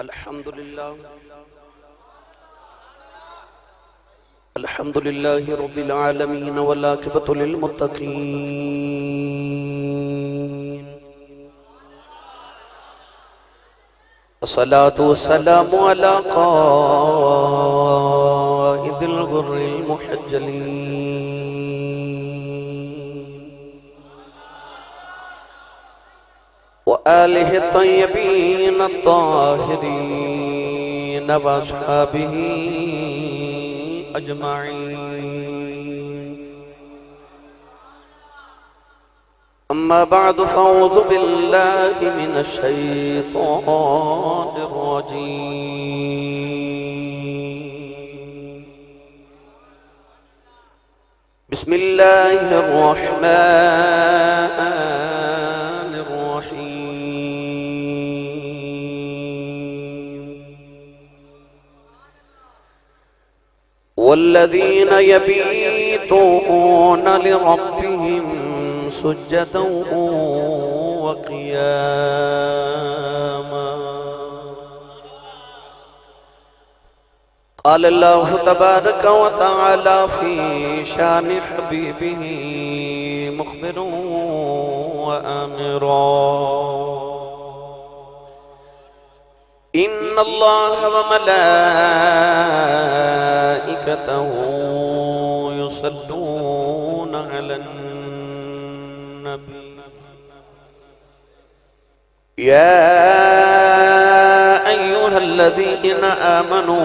अल्हम्दुलिल्लाहि रब्बिल आलमीन वल आक़िबतु लिल मुत्तक़ीन अस्सलातु वस्सलामु अला क़ाइदिल गुर्रिल मुहज्जलीन व आलिहि तय्यबीन अत्ताहिरीन व अस्हाबिही अजमाईन। अम्मा बअदु फ़अऊज़ु बिल्लाहि मिनश शैतानिर रजीम। बिस्मिल्लाहिर रहमानिर रहीम। वल्लज़ीन यबीतून लिरब्बिहिम सुज्जदन व क़ियामा। क़ाल अल्लाहु तबारक व तआला फ़ी शानि हबीबिही मुख़बिरन व आमिरा। इन्नल्लाह व मलाइकतहु युसल्लून अलन नबी। या अय्युहल्लज़ीना आमनू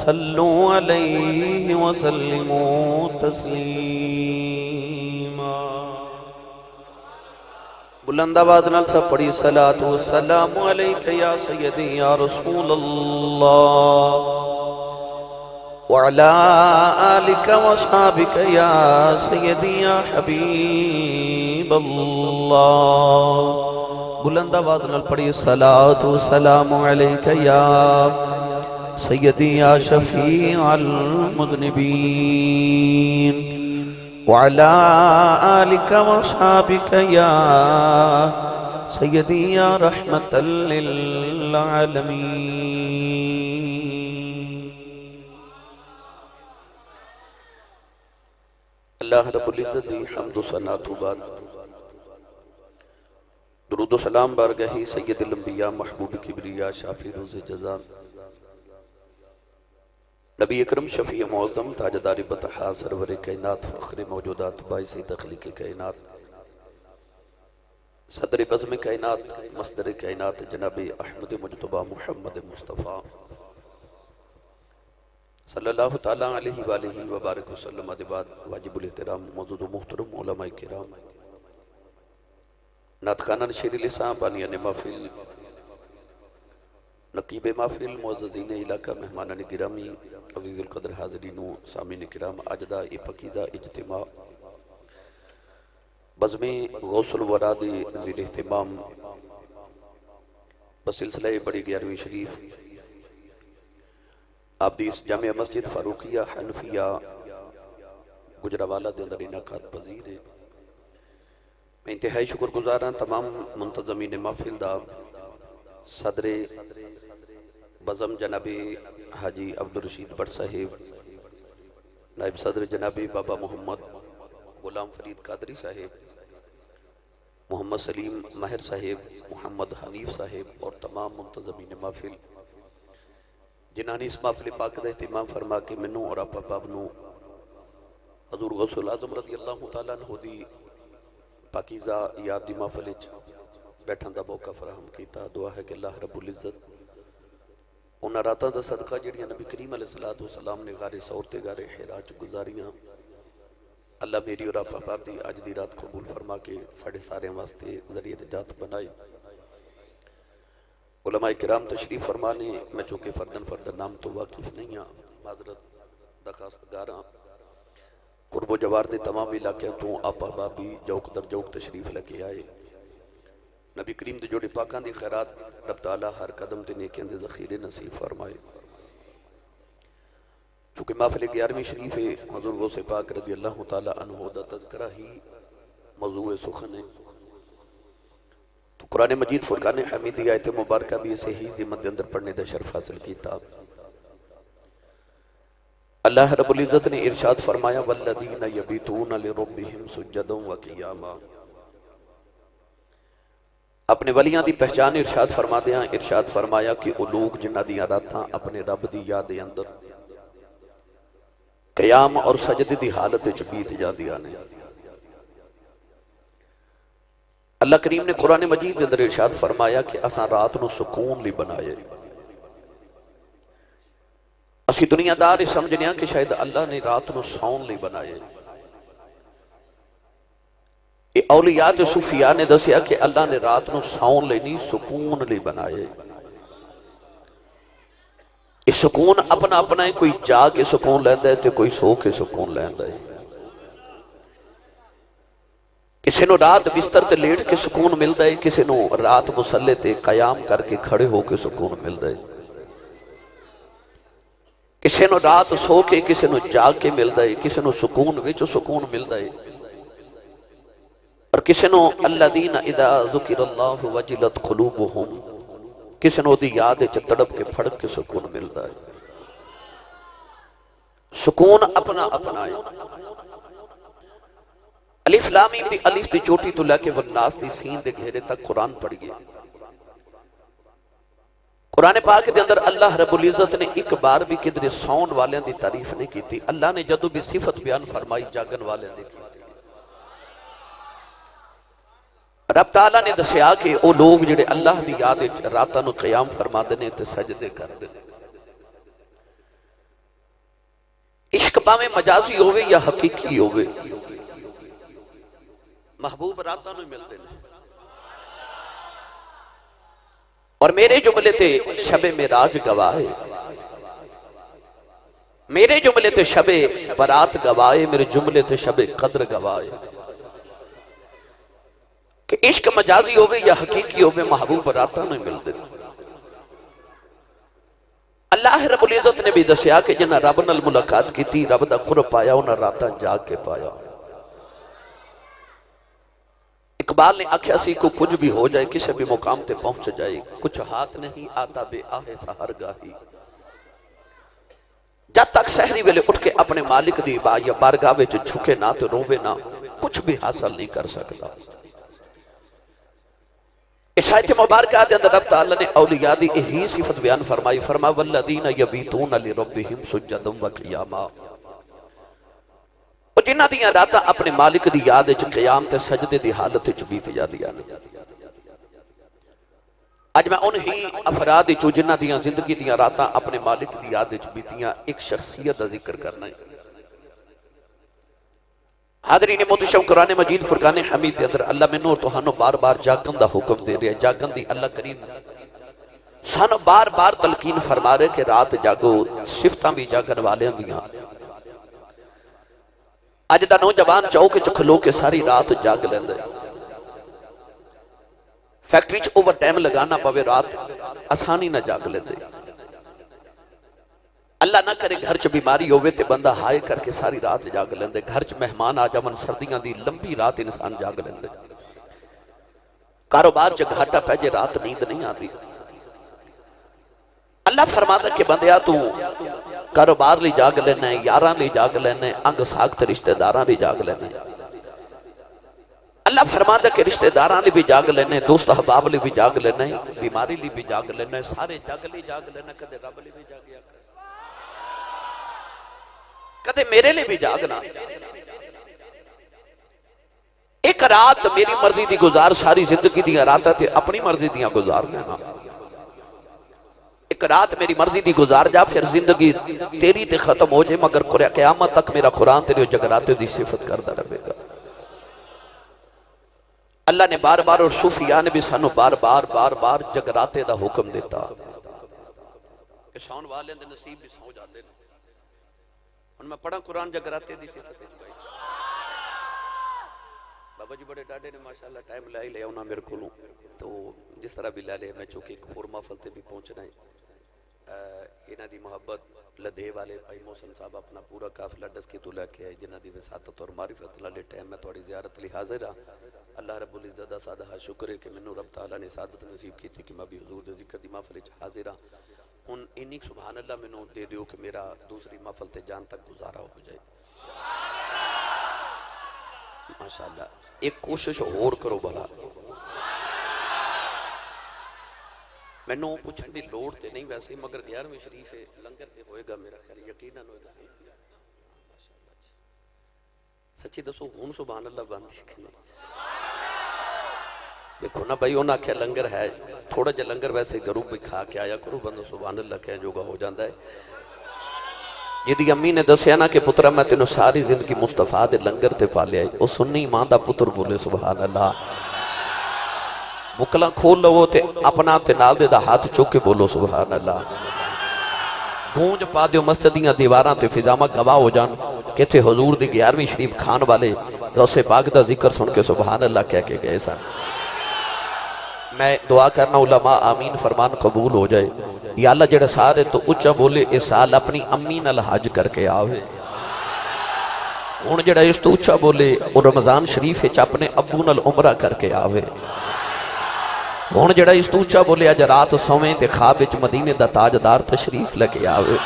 सल्लू अलैहि व सल्लिमू तस्लीमा। बुलंद आवाज़ नाल सब पढ़ी सलातु वस्सलामु अलैका या सय्यदी या रसूलल्लाह व अला आलिका व अस्हाबिका या सय्यदी या हबीबल्लाह। बुलंद आवाज़ नाल पढ़ी सलातु वस्सलामु अलैका या सय्यदी या शफीअल मुज़निबीन व अला आलिका व अस्हाबिका या सय्यदी या रहमतल लिल आलमीन। अल्लाह रब्बुल इज़्ज़त दी हम्द व सना तो बाद दुरूद व सलाम बारगाही सय्यदुल अंबिया महबूब किबरिया शाफी रोज़ जज़ा नबी अकरम शफी मौज़म ताजदार बतहा सरवर कायनात फ़ख्र मौजूदात बाइस तख्लीक़ कायनात सदर बज़्म कायनात मसदर कायनात जनाब अहमद मुज्तबा मुहम्मद मुस्तफ़ा सल्लल्लाहु ताला अलैहि व आलिहि व बारिक वसल्लम। बाद वाजिबुल एहतराम मौजूद मुहतरम उलमाए किराम नातखानन शेर लिसां बानियान महफिल नकीब महफिल मुअज़्ज़ज़ीन इलाका मेहमानान गिरामी अज़ीज़ुल क़द्र हाज़रीन सामीन किराम अजदा ए पकीज़ा इज्तिमा बज़्मे गौसुल वरा दे ज़िल इह्तिमाम बसिलसिला बड़ी 11वीं शरीफ आप दी इस जामिया मस्जिद फारूकिया हनफिया गुजरावाला दे अंदर इनाकात पजीर है। मैं इंतहाई शुक्रगुज़ार हाँ तमाम मुंतज़मीन महफिल दा सदरे बज़म जनाबी हाजी अब्दुल रशीद भट्ट साहिब, नायब सदर जनाबी बाबा मोहम्मद गुलाम फरीद कादरी साहिब, मोहम्मद सलीम माहिर साहिब, मोहम्मद हनीफ साहिब और तमाम मुंतज़मीन महफिल जिन्होंने इस महफिल पाक का एहतिमाम फरमा के मैनू और आप बाब नू हज़ूर गौसुल आज़म रज़ी अल्लाह तआला अन्हु दी पाकीज़ा याद दी महफिल बैठन का मौका फराहम किया। दुआ है कि अल्लाह रब्बुल इज़्ज़त उन्हां रातां दा सदका जिहड़ियां नबी करीम अलैहिस्सलातु वस्सलाम ने गारे सौर ते गारे हिरा च गुजारियां, अल्लाह मेरी और आप बाब दी अज दी रात कबूल फरमा के साढ़े सारे वास्ते ज़रिए निजात बनाए। उलमाए किराम तशरीफ फरमाने मैं चूँकि फर्दन फर्दन नाम तो वाकिफ नहीं हाँ, माजरत दरखास्तगार हाँ। कुर्बो जवार दे तमाम इलाकों तो आप अहबाब भी जौक दर जौक तशरीफ लेके आए। नबी करीम दे जोड़े पाकां दी खैरात रब ताला हर कदम ते नेकियां दे ज़ख़ीरे नसीब फरमाए। चूँकि महफिल 11वीं शरीफ है, हज़ूर गौसे पाक रज़ी अल्लाह तआला अन्हु दा तज़किरा ही मौज़ूए सुखन है, तो कुरान मजीद फुरकान हमीदी आयत मुबारक भी इसे ही जिम्मत के अंदर पढ़ने का शर्फ हासिल किया। अल्लाह रब्बुल इज्जत ने इरशाद फरमाया वल्लदीन यबीतून लिरब्बिहिम सुज्जदन व क़ियामा। अपने वलियां की पहचान इरशाद फरमा दिया, इरशाद फरमाया कि वो लोग जिन्हां दी रातां अपने रब की याद के अंदर क़याम और सजदे की हालत विच बीत जांदियां ने। अल्लाह करीम ने कुरान मजीद के अंदर इरशाद फरमाया कि असां रात को सुकून लई बनाए। असी दुनियादार समझने कि शायद अल्लाह ने रात को सौन लई बनाए। ये औलिया ते सूफिया ने दसिया कि अल्लाह ने रात को सौन लई नहीं सुकून लई बनाए। ये सुकून अपना अपना है, कोई जा के सुकून लैंदा है ते कोई सो के सुकून लैंदा है। किसी को रात बिस्तर ते लेट के सुकून मिलता है, किसी को रात मुसल्ले ते कयाम करके खड़े होकर सुकून मिलता है, किसी को रात सो के किसी को जाग के मिलता है, किसी को सुकून विच सुकून मिलता है, और किसी को अल्लज़ीना इज़ा ज़ुकिरल्लाहु वजिलत क़ुलूबुहुम, किसी को दी याद च तड़प के फड़क के सुकून मिलता है। सुकून अपना अपना है। अलिफ लाम मीम दी अलिफ दी चोटी तो लेके वन्नास दी सीन दे घेरे तक कुरान पढ़ गया। कुरान पाक के अंदर अल्लाह रब्बुल इज्जत ने एक बार भी किधरे सौन वालियां दी तारीफ नहीं की। अल्लाह ने जदों भी सिफत बयान फरमाई जागन वालियां दी की। रब ताला ने दसिया कि वो लोग जिहड़े अल्लाह दी याद विच रातां नूं क़याम फरमाते ने ते सजदे करदे ने। इश्क भावें मजाजी होवे या हकीकी होवे, महबूब रातां नूं मिलदे ने। और मेरे जुमले ते शबे मेराज गवाए, मेरे जुमले ते शबे बरात गवाए, मेरे जुमले ते शबे कद्र गवाए। कि इश्क मजाजी होवे या हकीकी होवे, महबूब रातां नूं मिलदे ने। अल्लाह रब्बुल इज्जत ने भी दसिया कि जिन्हां रब नाल मुलाकात की, रब दा कुर्ब पाया, उन्हां रातां जाग के पाया। इकबाल ने आख्या सी को कुछ भी हो जाए, किसी भी मुकाम ते पहुंच जाए, कुछ हाथ नहीं आता बे आहे सहर गाही। जब तक सहरी वेले उठ के अपने मालिक दी बारगाह विच झुके ना तो रोवे ना, कुछ भी हासिल नहीं कर सकता। इस आयत मुबारक के अंदर रब तआला ने औलिया दी यही सिफत बयान फरमाई। फरमा वल्लदीना यबीतून लिरब्बिहिम सुज्जदन व क़ियामा। जिन्हां दियां रातां अपने मालिक दी याद विच क़याम ते सजदे दी हालत विच बीत जांदियां ने। अज मैं उन ही अफराद विचों जिन्हां दियां जिंदगी दियां रातां अपने मालिक दी याद विच बीतियां एक शख्सियत दा जिक्र करना है। हाज़रीन मोहतरम, कुरान मजीद फुरकान हमीद के अंदर अल्लाह मैनूं तुहानूं बार बार जागन दा हुक्म दे रहा है। जागन दी अल्लाह करीम सानूं बार बार तलकीन फरमा रहे कि रात जागो। सिफतां भी जागन वालियां दियां। अज दा नौजवान चौक च खलो के सारी रात जाग लैंदा है। फैक्ट्री च ओवर टाइम लगाना पवे, रात आसानी ना जाग लेंदे। अल्लाह ना करे घर च बीमारी होवे ते बंदा हाय करके सारी रात जाग लेंदे। घर च मेहमान आ जावन, सर्दियां दी लंबी रात इंसान जाग लेंदे। कारोबार च घाटा पै जे, रात नींद नहीं आती। अल्लाह फरमादा कि बंदिया तू कारोबार लिए जाग लेना है, यारां लिए जाग लेना है, अंग साख रिश्तेदारां लिए जाग लेना है। अल्लाह फरमादा कि रिश्तेदारां लिए भी जाग लेना है, दोस्त अहबाब लिए भी जाग लेना है, बीमारी लिए भी जाग लेना है, सारे जग लिए जाग लेना, कदे रब लिए भी जागया कदे मेरे लिए भी जागना। एक रात मेरी मर्जी दी गुजार, सारी जिंदगी दी रातां ते अपनी मर्जी दी गुजार लेना। एक रात मेरी मर्जी दी गुजार जा, फिर जिंदगी तेरी ते खत्म हो जाए, मगर क़यामत तक मेरा कुरान तेरे जगराते दी सिफत करता रहेगा। अल्लाह ने बार बार और सूफिया ने भी सानू बार बार बार बार जगराते दा हुक्म दिता। सौन वाले दे नसीब भी सौ जाते हैं। हुण मैं पढ़ा कुरान जगराते दी सिफत। बाबा जी बड़े डाडे ने माशाअल्लाह, टाइम ला ही लिया उन्होंने मेरे को, तो जिस तरह भी ला लिया मैं, चूंकि एक होर महफल ते भी पहुंचना है। इन्हां दी मुहब्बत लदे वाले भाई मोहसन साहब अपना पूरा काफिला डस्की तो लैके आए जिन्हां दी विसातत और मारिफत नाले टाइम मैं तुहाड़ी ज़ियारत लई हाज़िर हाँ। अल्लाह रब्बुल इज़्ज़त दा सादा शुक्र है कि मैनू रब तआला ने सादत नसीब की कि मैं भी हुजूर दे ज़िक्र दी महफिल च हाज़िर हाँ। हुण इन्नी सुभान अल्लाह मैनू दे दिओ कि मेरा दूसरी महफिल ते जान तक गुजारा हो जाए। माशाअल्लाह एक कोशिश होर करो भला। मैनू पूछण की लोड़ तो नहीं वैसे मगर 11वीं शरीफ है लंगर तो होएगा मेरा ख्याल यकीनन होएगा। सच्ची दसो हुण सुभान अल्लाह बंद देखो ना भाई उन्हें आख्या लंगर है थोड़ा जा लंगर वैसे गरू भी खा के आया करो बंदा सुभान अल्लाह कह जोगा हो जाता है। जिहदी अम्मी ने दसिया ना कि पुत्रा मैं तेनों सारी जिंदगी मुस्तफा दे लंगर ते पालिया वो सुन्नी मां दा पुत्र बोले सुभान अल्लाह। बुकला खोल लवो ते अपना ते नाल दे दा हाथ चुक के बोलो सुभान अल्लाह। गूंज पा दियो मस्जिद दीयां दीवारां ते फिजामा गवाह हो जान कि इत्थे हुजूर दी 11वीं शरीफ खान वाले गौसे पाक दा जिक्र सुन के सुभान अल्लाह कह के गए सन। मैं दुआ करना उलमा आमीन फरमान कबूल हो जाए। या अल्लाह जेड़ा सारे तो उच्चा बोले इस साल अपनी अम्मी नाल हज करके आवे। हुण जेड़ा इस तो उच्चा बोले और रमजान शरीफ विच अपने अब्बू नाल उमरा करके आवे। हुण जेड़ा इस तो उच्चा बोले अज रात सोवें ते ख्वाब विच मदीने दा ताजदार तशरीफ लेके आवे।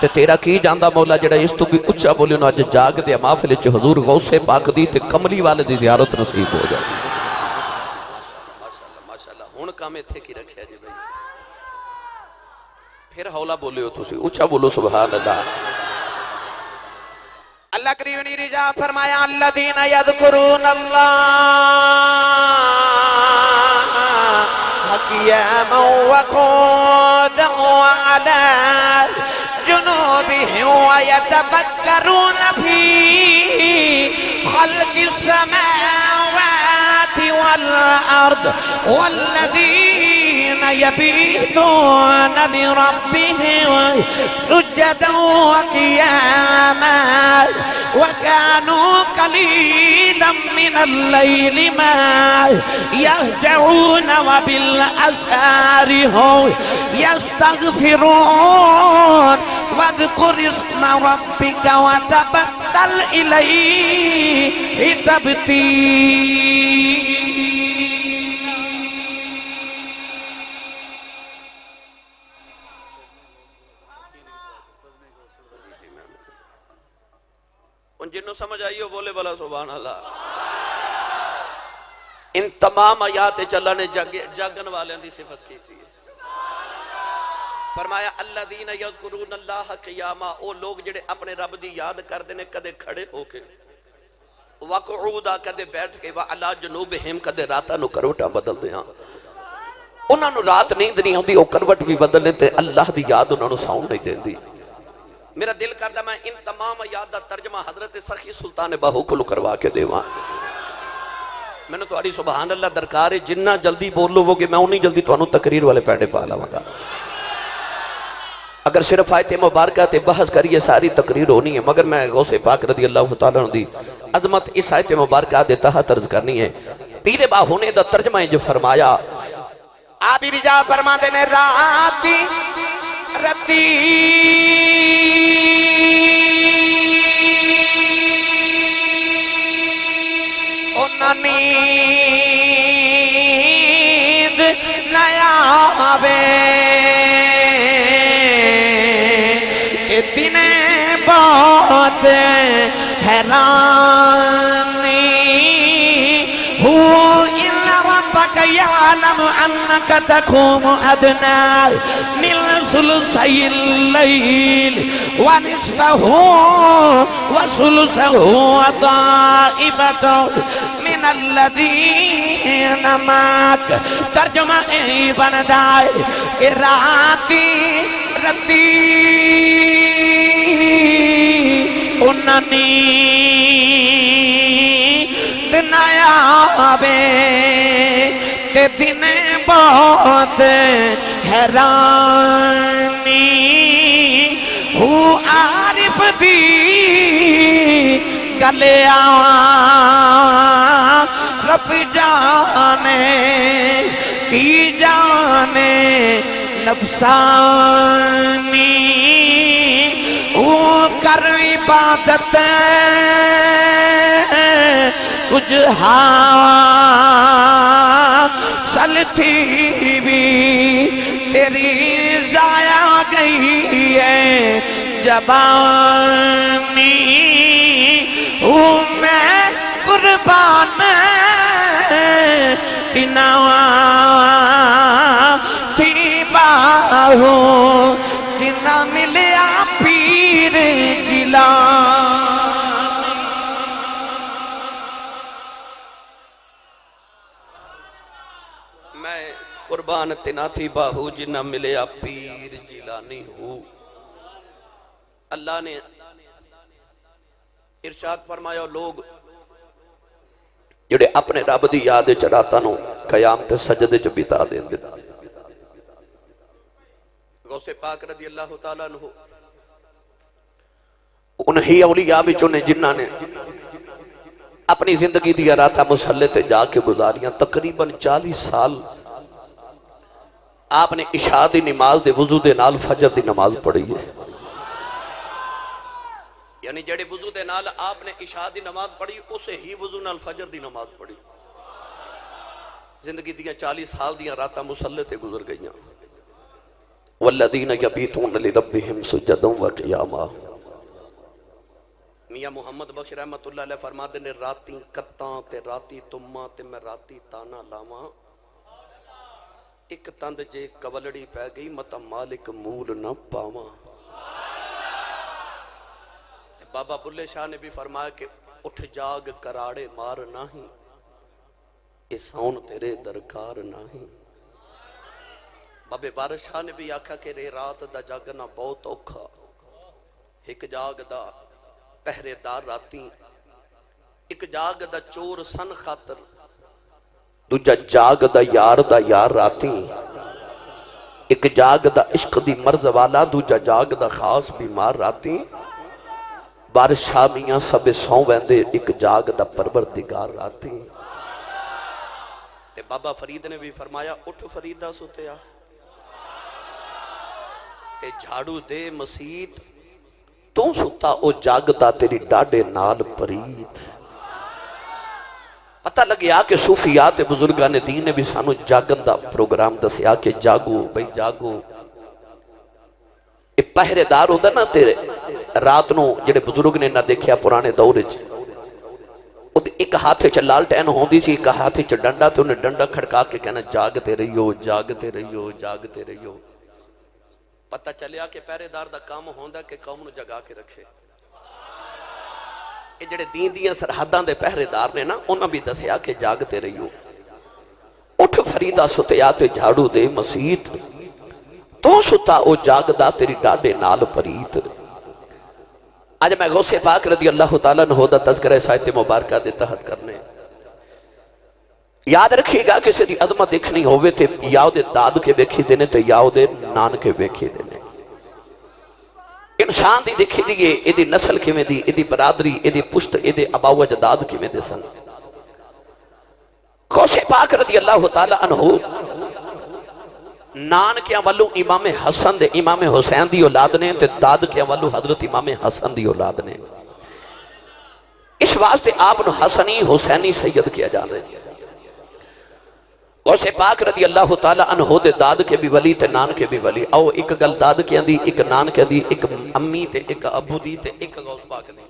ते तेरा की जांदा मौला जेड़ा इस तो भी उच्चा बोले अज जाग दे महफिल च हुजूर गौसे पाक दी ते कमली वाले दी ज़ियारत नसीब हो जाए। हुण काम इत्थे की रखिया जी भाई फिर हौला बोलियो तुसी उच्चा बोलो सुभान अल्लाह। अल्लाह करीम ने रिजा फरमाया अल्लज़ीना यज़कुरूनल्लाह क़ियामन व क़ुऊदन व अला जुनूबिहिम व यतफ़क्करूना फ़ी ख़ल्क़िस समावाति वल अर्द वल्लज़ीना यबीतूना लिरब्बिहिम सुज्जदन व क़ियामा व कानू क़लीलन मिनल लैलि मा यहजऊन व बिल अस्हारि हुम यस्तग़फिरून वज़कुर इस्मा रब्बिका व तबत्तल इलैहि तबतीला। जिन्हों समझ आई हो बोले भला सुभान अल्लाह। इन तमाम आयात अल्लाह ने जागन वालियां दी सिफत की थी। फरमाया अल्लज़ीना यज़कुरूनल्लाह क़ियामा ओ लोग जेड़े अपने रब दी याद करदे ने कदे खड़े होके व क़ुऊदा कदे बैठ के व अला जुनूबिहिम कदे रातां नु करवटां बदलदे हां। उन्हां नु रात नींद नहीं आउंदी ओ करवट भी बदले ते अल्लाह दी याद उन्हां नु सौण नहीं देंदी। मेरा दिल करदा मैं इन तमाम याद का तर्जमा हजरत सखी सुल्तान बाहू को करवा के देवा। मैंने थोड़ी सुभान अल्लाह दरकार है जिन्ना जल्दी बोल लोगे मैं उन्नी जल्दी तुहानू तकरीर वाले पैंडे पा लवांगा। अगर सिर्फ आयते मुबारक ते बहस करिए सारी तकरीर होनी है मगर मैं गौसे पाक रज़ी अल्लाह तआला दी अजमत इस आयत मुबारक दे तहत अर्ज करनी है। पीरे बाहू ने दा तर्जमा जो फरमाया आप रिजा फरमाते ने राती रती नींद नया आवे दिन बहुत हैरानी हो यअलम अन्नका तक़ूमु अदना मिन सुलुसैल लैल व निस्फहु व सुलुसहु व ताइबतुन मिनल लज़ीना माक। तर्जुमा ए बनदा है राती रती उन्नी नया आवे ते दिन बहुत हैरानी हू आरिफ दी गले रब जाने की जाने नफसानी कर इबादत कुछ हासिल थी भी तेरी जाया गई है जबानी हूँ मैं कुर्बान तिनावा थी बाहू जिन्ना मिलया पीर जिला। मैं कुर्बान तिना थी बाहू जिन्ना मिलया पीर जिलानी हूँ। अल्लाह ने इरशाद फरमाया लोग जिहड़े अपने रब दी याद च रातां नूं क़याम ते सजदे च बिता देंदे। गौसे पाक रज़ी अल्लाह तआला अन्हु उन्हीं औलिया विचों ने जिन्हां ने अपनी जिंदगी दी रातां मुसल्ले ते जाके गुजारियां। तकरीबन 40 साल आपने इशा दी नमाज दे वुजू दे नाल फजर दी नमाज पढ़ी है। यानी जेड़े वुजू दे नाल आपने इशा दी नमाज पढ़ी उसे ही वुजू नाल फजर दी नमाज पढ़ी। जिंदगी दियां 40 साल दियां रातां मुसल्ले ते गुजर गईयां। वल्लज़ीना यबीतूना लिरब्बिहिम सुजदन व क़ियामा। मियां मुहम्मद बख्श रहमतुल्लाह अलैह फरमाते ने राती कत्तां ते राती तुम्मा ते मैं राती ताना लावां एक तंद जे कवलड़ी पै गई मता मालिक मूल न पावां। बाबा बुल्ले शाह ने भी फरमाया कि उठ जाग कराड़े मार नहीं ये सौन तेरे दरकार नहीं। बाबे बारिश शाह ने भी आखा कि रे रात दा जागना बहुत औखा एक जाग दा पहरेदार राती एक जाग दा चोर सन खातर दूजा जाग दा यार राती एक जाग दा इश्क दी मर्ज वाला दूजा जाग दा खास बीमार राती बारिशा मियां सबे सौ वैंदे एक जाग दा परवरदिगार राती। ते बाबा फरीद ने भी फरमाया उठ फरीदा सुतिया ते झाड़ू दे मसीत तू सुता ओ जागदा तेरी डाडे नाल परीत। पता लग्या कि सूफिया ते बुजुर्गां ने दीन ने भी सानू जागन दा प्रोग्राम दसिया कि जागो भाई जागो। ये पहरेदार होंदा ना तेरे रात नूं जेड़े बुजुर्ग ने ना देखिया पुराने दौर च एक हाथ च लालटैन होंदी सी एक हाथ च डंडा ते उन्हें डंडा खड़का के कहना जागते रहियो जागते रहियो जागते रहियो। पता चलिया कि पहरेदार दा काम होंदा कि कौम नूं जगा के रखे। ये जेड़े दीन दियां सरहदां दे पहरेदार ने ना उन्हां भी दसिया कि जागते रहियो उठ फरीदा सुतिया ते झाड़ू दे मसीत तू सुता ओ जागदा तेरी डाडे नाल परीत। आज मैं गौसे पाक रज़ी अल्लाह तआला अन्हु दा तज़किरा साहित्य मुबारका दे तहत करने। याद रखिएगा किसी दी अज़मत देखनी होवे ते या उहदे दाद के वेखी देने ते या उहदे नान के वेखी देने। इंसान दी देखी दिए इहदी नस्ल किवें दी इहदी बरादरी इहदी पुश्त इहदे अबाउ अजदाद किवें दे सन। गौसे पाक रज़ी अल्लाह तआला अन्हु नानकियां वालों इमाम हसन दे इमाम हुसैन दी औलाद ने ते दादकियां वालों हजरत इमाम हसन दी औलाद ने। इस वास्ते आप हसनी हुसैनी सैयद किया जा रहा है। गौसे पाक रज़ी अल्लाह तआला अन्हु दे दाद के भी वली ते नान के भी वली। आओ एक गल दादकियां दी एक नानकियां दी एक अम्मी ते एक अबू दी ते एक गौस पाक दी।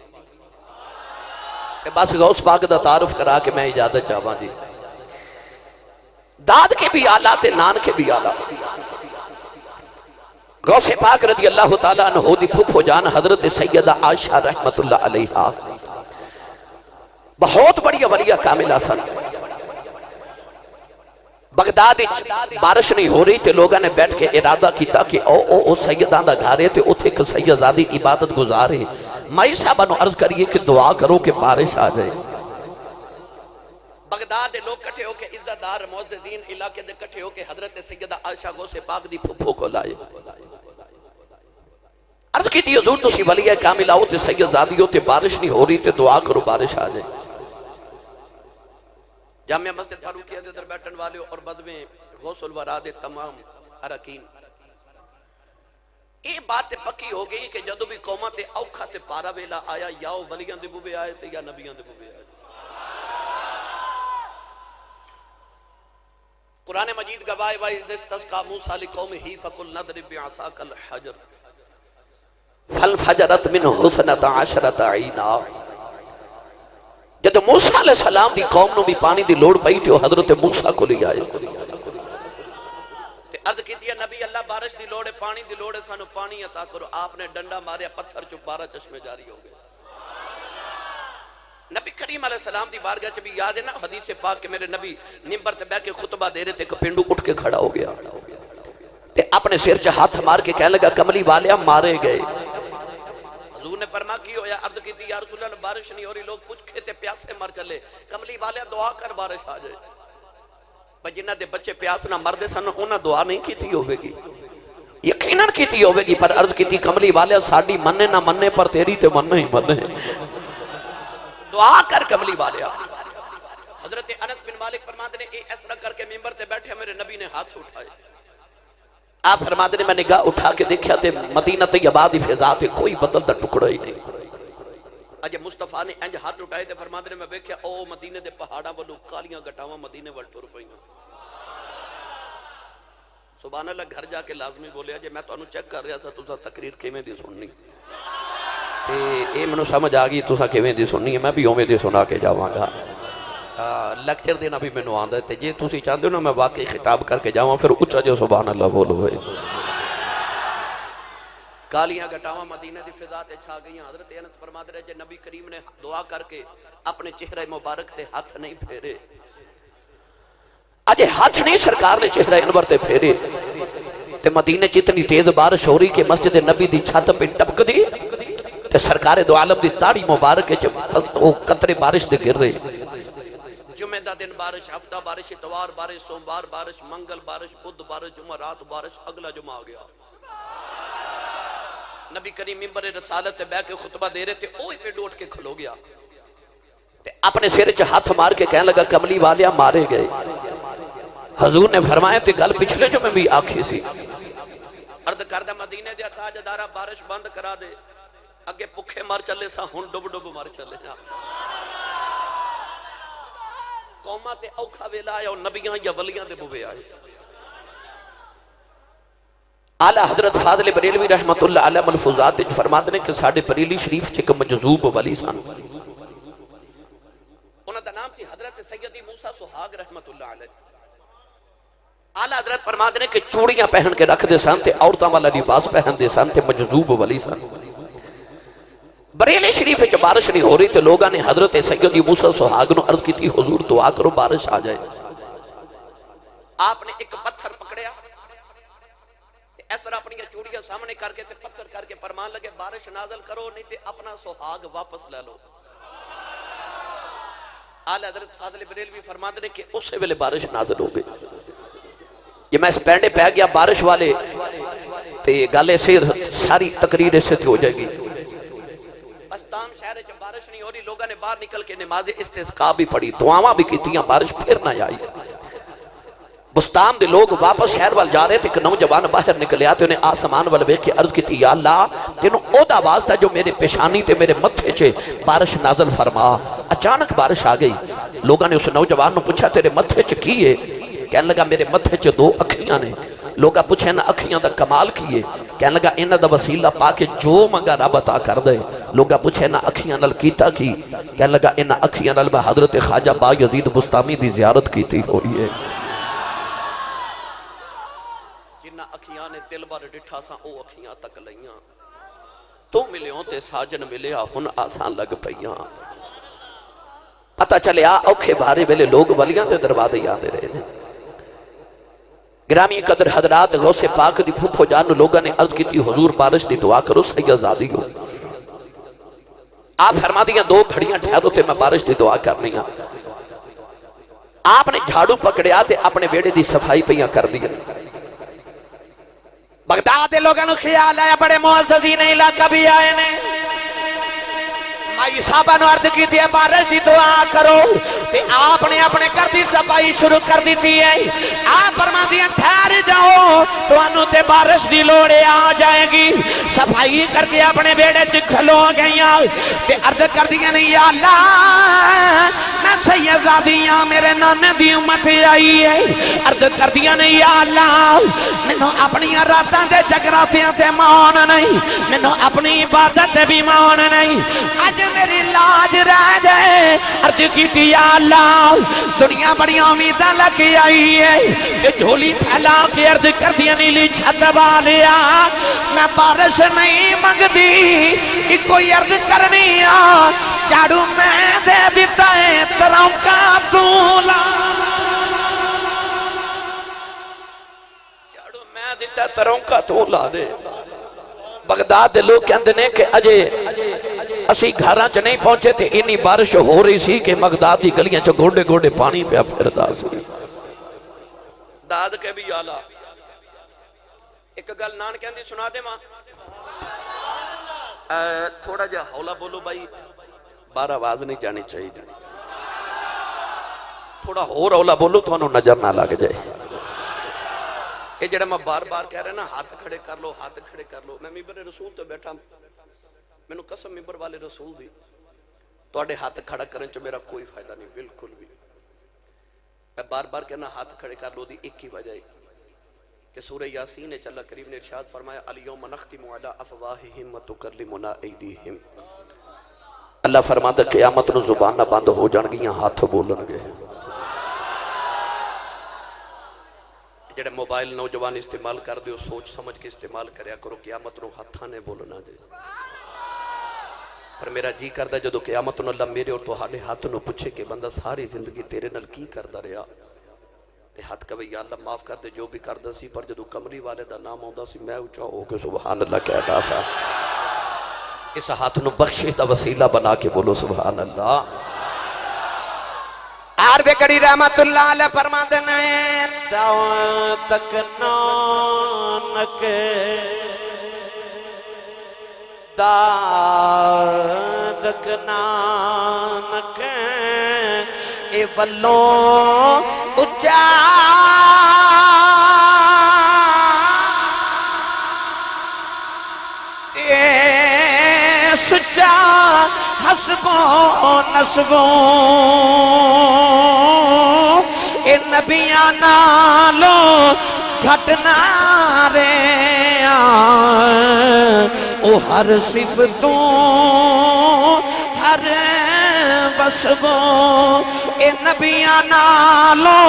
बस गौस पाक दा तारुफ करा के मैं इजाजत चाहवां जी। दाद के भी आला ते नान के भी आला। गौसे पाक रज़ी अल्लाह तआला अन्हु दी फुफो जान हजरत सैयदा आयशा रहमतुल्लाह अलैहा बहुत बढ़िया वलिया कामिला सन। बगदाद बारिश नहीं हो रही तो लोगों ने बैठ के इरादा किया कि ओ सैयदा दा घर है ते उत्थे एक सैयदादी इबादत गुजार है। माई साहबा नूं अर्ज करिए कि दुआ करो कि बारिश आ जाए। बगदाद दे लोग इकट्ठे होके इज्जतदार मुअज्जिजीन इलाके दे इकट्ठे होके हजरत सैयदा आयशा गौसे पाक दी फुफो को लाए। अर्ज की हुजूर तुसी वलिया कामिला हो ते सैयदादी हो ते बारिश नहीं हो रही ते दुआ करो बारिश आ जाए। जामिया मस्जिद फारूकिया के अंदर बैठने वाले और बद में गौसुल वरा दे तमाम अरकीन ये बात ते पक्की हो गई कि जदों भी कौमां ते औखा ते पारा वेला आया या वो वलियां दे बुबे आए ते या नबियां दे बुबे आए। कुरान मजीद गवाए वाई इस्तस्का मूसा लिकौमिही फकुल नदरिब बिअसाकल हजर फल फजरत मिन हुसनता अशरत ऐना। जब मूसा अलैहि सलाम दी कौम नूं भी पानी दी लोड़ पई ते हजरत मूसा को ले आए ते अर्ज कीती है नबी अल्लाह बारिश दी लोड़ है, पानी दी लोड़ है, सानू पानी अता करो। आपने डंडा मारिया, पत्थर चो 12 चश्मे जारी हो गए। नबी करीम अलैहि सलाम दी बारगाह च भी याद है ना हदीस पाक के मेरे नबी मिंबर ते बैठ के खुतबा दे रहे थे, एक पिंडू उठ के खड़ा हो गया ते अपने सिर च हाथ मार के कहने लगा कमली वालिया मारे गए। हजूर ने फरमा की होया? अर्ज की या रसूल अल्लाह बारिश नहीं हो रही, लोग भूखे ते प्यासे मर चले। कमली वालिया दुआ कर बारिश आ जाए। भाई जिन्हां दे बच्चे प्यास ना मरदे सन उन्हां दुआ नहीं की होगी, यकीनन की होगी, पर अर्ज की कमली वालिया साडी मन्ने ना मन्ने पर तेरी ते मन्ने ही मन्ने, दुआ कर कमली वालिया। हजरत अनस बिन मालिक फरमाते ने इस तरह करके मिंबर ते बैठे मेरे नबी ने हाथ उठाए। आप फरमाते ने मैं निगाह उठा के देखा ते मदीना तैयबा दी फिजा ते कोई बदल दा टुकड़ा ही नहीं। अजे मुस्तफा ने इंज हाथ उठाए ते फरमाते ने मैं देखा ओ मदीने दे पहाड़ां वालों कालियां गटावां मदीने वल टुर पईयां। सुभान अल्लाह। घर जाके लाजमी बोलिया जे मैं तुहानू चेक कर रहा था तुसां तकरीर किवें दी सुननी ते ये मैनू समझ आ गई तुसां किवें दी सुननी है, मैं भी उवें दी सुना के जावांगा। लेक्चर देना भी मैनू आंदा है, जे तुसीं चाहते हो ना मैं वाकई खिताब करके जावां फिर उच्चा जो सुभान अल्लाह बोलो। कालियां गटावां मदीने दी फिजा ते छा गईयां। हजरत अनस फरमाते रहे जे नबी करीम ने दुआ करके अपने चेहरे मुबारक ते हाथ नहीं फेरे, अजे हाथ नहीं सरकार ने चेहरा अनवर ते फेरे ते मदीने च इतनी तेज बारिश हो रही कि मस्जिद नबी दी छत पे टपकदी ते सरकार दो आलम दी ताड़ी मुबारक च ओ कतरे बारिश दे गिर रहे। जुमे दा दिन बारिश, हफ्ता बारिश, इतवार बारिश, सोमवार बारिश, मंगल बारिश, बुध बारिश, जुमा रात बारिश, अगला जुमा आ गया। नबी करीम मिंबर रसालत ते बैठ के खुतबा दे रहे थे, ओही पे उठ के खलो गया ते अपने सिर च हाथ मार के कहने लगा कमली वालिया मारे गए। हजूर ने फरमाया ते गल पिछले जो मैं भी आखी सी, अर्द करदा मदीने दे ताजदारा बारिश बंद करा दे, अगे भुखे मर चले सा हुण डुब डुब मर चले जा। कौमा ते औखा वेला आया नबियां या वलियां दे बुबे आए। आला हजरत फाजिल बरेलवी रहमतुल्लाह अलैह मलफूजात विच फरमाते ने कि साडे बरेली शरीफ च एक मजजूब वली सन, उन्हां दा नाम सी हजरत सैयदी मूसा सुहाग रहमतुल्लाह अलैह। आला हजरत फरमाते ने कि चूड़ियां पहन के रखते सन ते औरतां वाला लिबास पहनते सन ते मजजूब वली सन। बरेली शरीफ च बारिश नहीं हो रही तो लोगों ने हजरत सैयदी मूसा सुहाग नूं अर्ज की हुजूर दुआ करो बारिश आ जाए। आपने एक पत्थर पकड़िया इस तरह अपनी चूड़ियां सामने करके ते पत्थर करके फरमान लगे बारिश नाज़िल करो नहीं ते अपना सुहाग वापस ले लो। आला हजरत फाजिल बरेलवी फरमाते हैं कि उस वेले बारिश नाज़िल हो गई। ये मैं इस पैंडे पै गया बारिश वाले ते गल ऐसे सारी तकरीर ऐसे हो जाएगी। बस्ताम शहर च बारिश नहीं हो रही, लोगों ने बाहर निकल के नमाज़े इस्तिस्का भी पढ़ी, दुआवां भी कीतियां, बारिश फिर ना आई। बुस्ताम दे लोग वापस शहर वाल जा रहे थे, एक नौजवान बाहर निकलिया तो उन्हें आसमान वाल वेख के अर्ज की या अल्लाह तेनों ओदा वास्ता जो मेरे पेशानी ते मेरे मत्थे च बारिश नाज़िल फरमा। अचानक बारिश आ गई। लोगों ने उस नौजवान को पूछा तेरे मत्थे च की है? कहने लगा मेरे मत्थे च 2 अखियां ने। लोग पूछे ना अखियां दा कमाल की है? कहने लगा इन्हां दा वसीला पाके जो मंगा रब अता कर दे। लोग पूछे ना अखियां नाल कीता की? कहने लगा इन्हां अखियां नाल मैं हजरत ख्वाजा बायजीद बुस्तामी दी ज़ियारत कीती हुई है। जिन्हां अखियां ने दिल भर डिठा सा ओ अखियां तक लईयां, तू मिलियो ते साजन मिलिया हुण आसान लग पईयां। पता चलिया औखे भारे वेले लोग वलियां दे दरवाजे आंदे रहे ने। ग्रामी कदर हजरात गौसे पाक दी फुफो जान लोगों ने अर्ज की हुजूर बारिश दी दुआ करो सही आजादी हो। आप फरमा दिया 2 घड़ियां ठहरो ते मैं बारिश दी दुआ करनी है। आपने झाड़ू पकड़िया ते अपने वेड़े दी सफाई पईयां कर दी। बगदाद के लोगों को ख्याल आया बड़े मुअज़्ज़ज़ीन इलाका भी आए ने, भाई साहबा ने अर्ज की थी बारिश की दुआ करो ते आपने अपने घर की सफाई शुरू कर दी है। आप फरमाती हैं ठहर जाओ तो ते बारिश की लोड़ आ जाएगी। सफाई करके अपने बेड़े च खलो गई ते अर्ज कर दिया नहीं या अल्लाह मैं सैयदादी हां मेरे नाने दी उम्मत आई है। अर्ज कर दिया नहीं या अल्लाह मैनू अपनी रातां दे जगरातियां ते मान नहीं, मैनू अपनी इबादत भी मान नहीं, अज मेरी लाज रह जाए। अर्ज की या अल्लाह दुनिया बड़ी उम्मीदां लेके आई है, ये झोली फैला के अर्ज कर दिया नीली छत वालिया मैं बारिश नहीं मंगती एक कोई अर्ज करनी आ झाड़ू मैं दे दिता है तरौका तू ला, झाड़ू मैं दिता तरौका तू ला दे। बगदाद के लोग कहते ने कि अजे असी घर च नहीं पहुंचे थे इन्नी बारिश हो रही सी कि बगदाद की गलियां च गोडे गोडे पानी पिया फिरदा सी। दाद के भी आला एक गल नान कहंदी सुना दे मां थोड़ा जा हौला बोलो भाई बाहर आवाज नहीं जानी चाहिए, थोड़ा होर हौला बोलो तो नजर ना लग जाए। ये जड़ा मैं बार बार कह रहा ना हाथ खड़े कर लो हाथ खड़े कर लो, मैं मिंबर रसूल तो बैठा मैनू कसम मिंबर वाले रसूल दी तुहाडे हाथ खड़ा करने च मेरा कोई फायदा नहीं बिल्कुल भी। मैं बार बार कहना हाथ खड़े कर लो दी एक ही वजह है कि सूरह यासीन ने अल्लाह करीम ने इरशाद फरमाया अल यौम नख्तिमु अला अफवाहिहिम व तुकल्लिमुना ऐदीहिम। अल्लाह फरमांदा क़यामत नूं ज़ुबानां बंद हो जाणगियां हाथ बोलणगे। जेड़े मोबाइल नौजवान इस्तेमाल कर दो सोच समझ के इस्तेमाल करया करो, क़यामत नूं हत्थां ने बोलना जे। पर मेरा जी करदा जदों क़यामत नूं अल्लाह मेरे और तुहाडे हाथ नूं पुछे कि बंदा सारी जिंदगी तेरे नाल की करदा रहा ते हाथ कवे या अल्लाह माफ कर दे जो भी करदा सी, पर जदों कमरी वाले दा नाम आउंदा सी मैं उचा हो के सुभान अल्लाह कहदा सा। इस हाथ नूं बख्शिश दा वसीला बना के बोलो सुभान अल्लाह। आरबे कड़ी रहमतुल्लाह अलैह फरमाते ने दाव तक नानक दादक नानक ए वल्लों उच्चा सच्चा हसबो नसबो ए नबियां नालो घटना रे ओ हर सिफतों हर बसबो ए नबियां नालो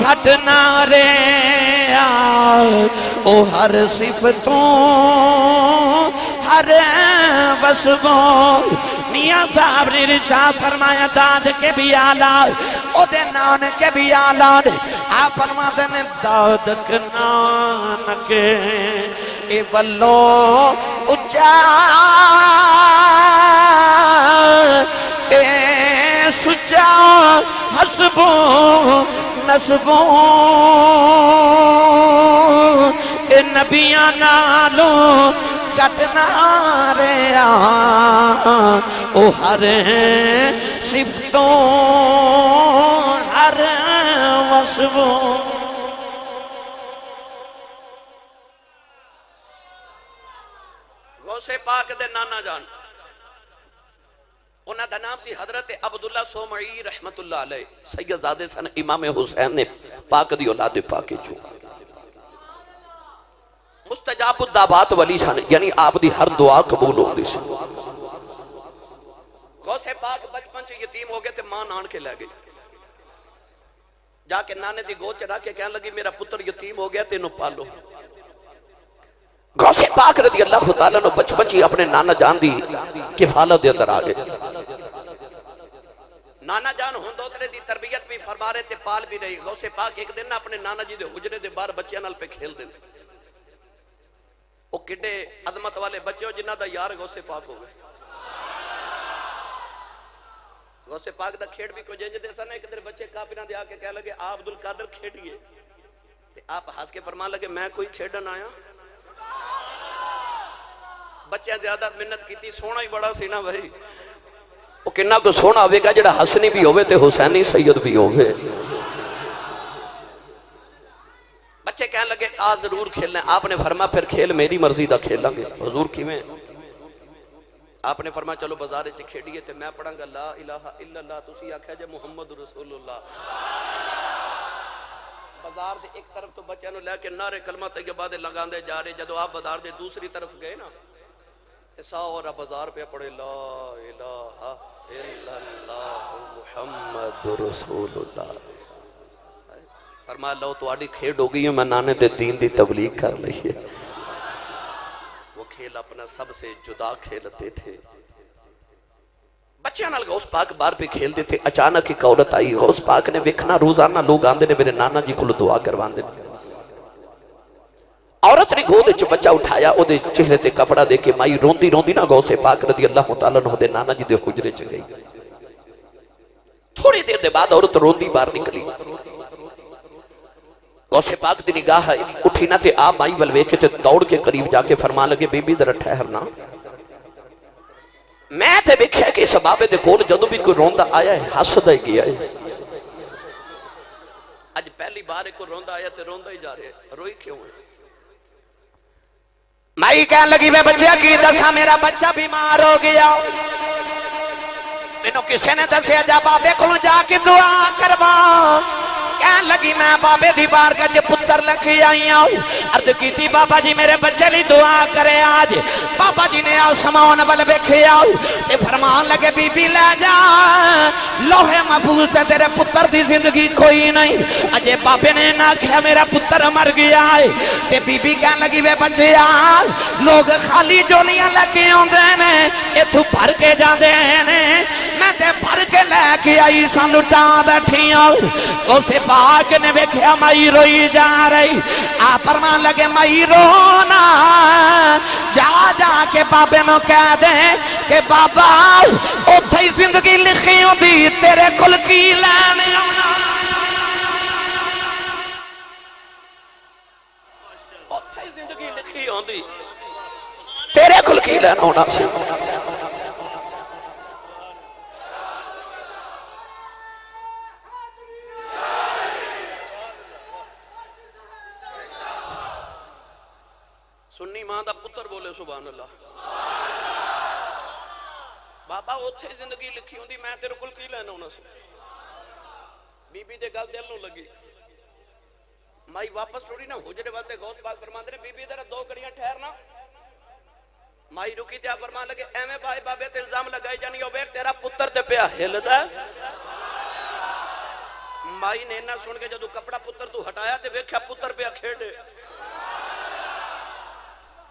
घटना रे ओ हर सिफतों हर बसबो। मियां साहब ने इरशाद फरमाया दाद के भी आला ओदे नान के भी आला आप फरमाते ने दादक नानक ए वल्लो उच्चा ए सुचा हसबो नसबो ए नबियां नालो घटना रे ओ हर सिफतों हर वसबो। गौसे पाक दे नाना जान उन्हां दा नाम सी हजरत अब्दुल्ला सोमई रहमतुल्लाह अलैह सैयदजादे सन इमाम हुसैन ने पाक दी औलाद पाक चो मुस्तजाबुद दावात वली सन यानी आप दी हर दुआ कबूल होंदी सी। गौसे पाक बचपन च यतीम हो गए ते मां नान के ले गई जाके नाने दी गोद च रख के कहने लगी मेरा पुत्र यतीम हो गया तेनों पालो। गौसे पाक रज़ी अल्लाह तआला ने बचपन च अपने नाना जान दी किफालत दे अंदर आ गए। नाना जान हुंदोतरे दी तरबियत भी फरमा रहे थे पाल भी रही। गौसे पाक एक दिन अपने नाना जी दे हुजरे दे बाहर बच्चियां नाल पे खेल दे ओ किड्डे अजमत वाले बच्चे हो जिन्हां दा यार गौसे पाक हो गए। गौसे पाक दा खेड़ भी कुछ इंज दे सन। एक दिन बच्चे काफिरां दे आके कह लगे आप अब्दुल कादर खेडिए ते आप हंस के फरमान लगे मैं कोई खेडन आया। बच्चे ज्यादा मेहनत की, सोना ही बड़ा सी ना भाई, वो किन्ना को सोना होगा जो हसनी भी होवे ते हुसैनी सैयद भी होवे। बच्चे कह लगे आ जरूर खेलना, आपने फरमा फिर खेल मेरी मर्जी का खेलांगे। हुजूर किवें? आपने फरमा चलो बाजार च खेडिए ते मैं पढ़ांगा ला इलाहा इल्लल्लाह, तुसी आख्या जे मुहम्मद रसूलुल्लाह। बाजार दे एक तरफ तो बच्चों को लैके नारे कलमा तैयबा दे लगांदे जा रहे, जदों आप बाजार दे दूसरी तरफ गए ना, सारा बाजार पे पड़े ला इलाहा इल्लल्लाह मुहम्मद रसूलुल्लाह। फरमा लो तुहाडी खेड हो गई है, मैं नाने दे दीन दी तबलीग कर ली है। वो खेल अपना सबसे जुदा खेलते थे। बच्चों नाल गौस पाक बार पे खेलते थे। अचानक एक औरत आई, गौस पाक ने वेखना रोजाना लोग आंदे ने मेरे नाना जी को दुआ करवांदे। औरत ने गोद च बच्चा उठाया, ओदे चेहरे ते कपड़ा दे के माई रोंदी रोंदी ना गौसे पाक रदी अल्लाह तआला अन्हु दे नाना जी दे हुजरे च गई। थोड़ी देर दे बाद औरत रोंदी बाहर निकली। गौसे पाक दी निगाह उठी ना ते आ माई वल वेख के दौड़ के करीब जाके फरमान लगे बीबी जरा ठहरना, मैं ते वेख्या कि इस बाबे दे कोल जदों भी कोई रोंदा आया है हसदा ही गया है। अज पहली बार कोई रोंदा आया ते रोंदा ही जा रहा है, रोई क्यों है? माई कह लगी वे बच्चा की दसा मेरा बच्चा बीमार हो गया, मैनू किसी ने दसिया जा बाबे को जाके दुआ करवा। कह लगी मैं बाबे दी बारगाह च पुत्र लेके आई हूं, अर्ज की बाबा जी मेरे बच्चे लिए दुआ करे। आज बाबा जी ने आसमान वाल वेख्या ते फरमान लगे बीबी ले जा, लोहे महफूज ते तेरे पुत्र दी जिंदगी कोई नहीं। अजे बाबे ने ना आख्या मेरा पुत्र मर गया है ते बीबी कह लगी वे बच्चे लोग खाली झोलियां लेके आउंदे ने, इथों भर के जांदे ने, मैं ते भर के लेके आई सन लुटा बैठी हूं। उसे पाक ने वेख्या माई रोई जा रही, आ फरमान लगे माई रोना, जा जा के बाबे नो कह दे कि बाबा उत्थे ही जिंदगी लिखी होंदी, तेरे कोल की लैण आउणा। उत्थे ही जिंदगी लिखी होंदी, तेरे कोल की लैण आउणा सी। सुन्नी मां दा पुत्र बोले सुभान अल्लाह। बाबा उत्थे जिंदगी लिखी होंदी, मैं तेरे कोल की लैना होना सी। बीबी दे गल दिल नूं लगी। माई वापस थोड़ी ना हुजरे वास्ते गौस पाक फरमांदे ने बीबी जरा दो घड़ियां ठहरना। माई रुकी ते फरमान लगे एवें भाई बाबे ते इल्जाम लगाई जानी होवे तेरा पुत्र ते पिया हिलदा। माई ने ना सुन के जदों कपड़ा पुत्र तू हटाया ते वेख्या पुत्र पिया खेडे।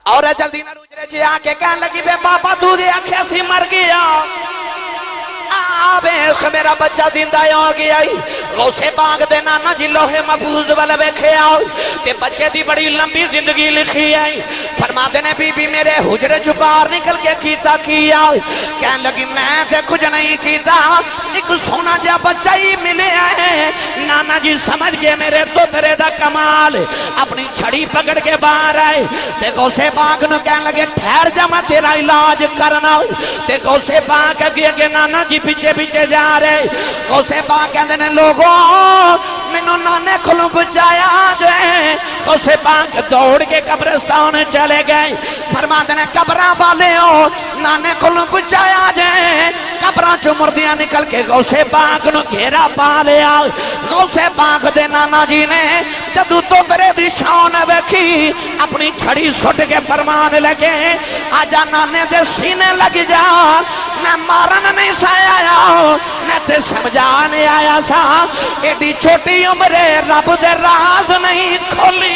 और जल्दी ना रुजरे च आके कह लगी बे बाबा तू दे आख्या सी मर गया, वेख मेरा बच्चा जिंदा हो गया। गौसे पाक दे नाना जी लोहे महफूज वाल वेख्या ते बच्चे दी बड़ी लंबी जिंदगी लिखी है। फरमाते ने बीबी मेरे हुजरे चो बाहर निकल के कीता किया, कह लगी मैं ते कुछ नहीं कीता, एक सोना जा बच्चा ही मिले है। नाना जी समझ गए मेरे दोतरे दा कमाल, अपनी छड़ी पकड़ के बाहर आए ते गौसे पाक नु कह लगे ठहर जा मैं तेरा इलाज करना। ते गौसे पाक अगे नाना जी पीछे पीछे जा रहे। गौसे पाक कहते ने लोगों मैनू नाने कोलों बचाया दे। गौसे पाक दौड़ के कब्रिस्तान चले गए। फरमाते ने कब्रां वाले हो नाने कोलों बचाया दे। कब्रां चो मुर्दियां निकल के गौसे पाक नु घेरा पा लिया। गौसे पाक दे नाना जी ने जदों तोतरे दी शान वेखी अपनी छड़ी सुट के फरमान लगे आजा नाने दे सीने लग जा, मैं मारन नहीं सा आया, मैं ते समझाने आया सा। एडी छोटी उम्रे रब दे राज नहीं खोली।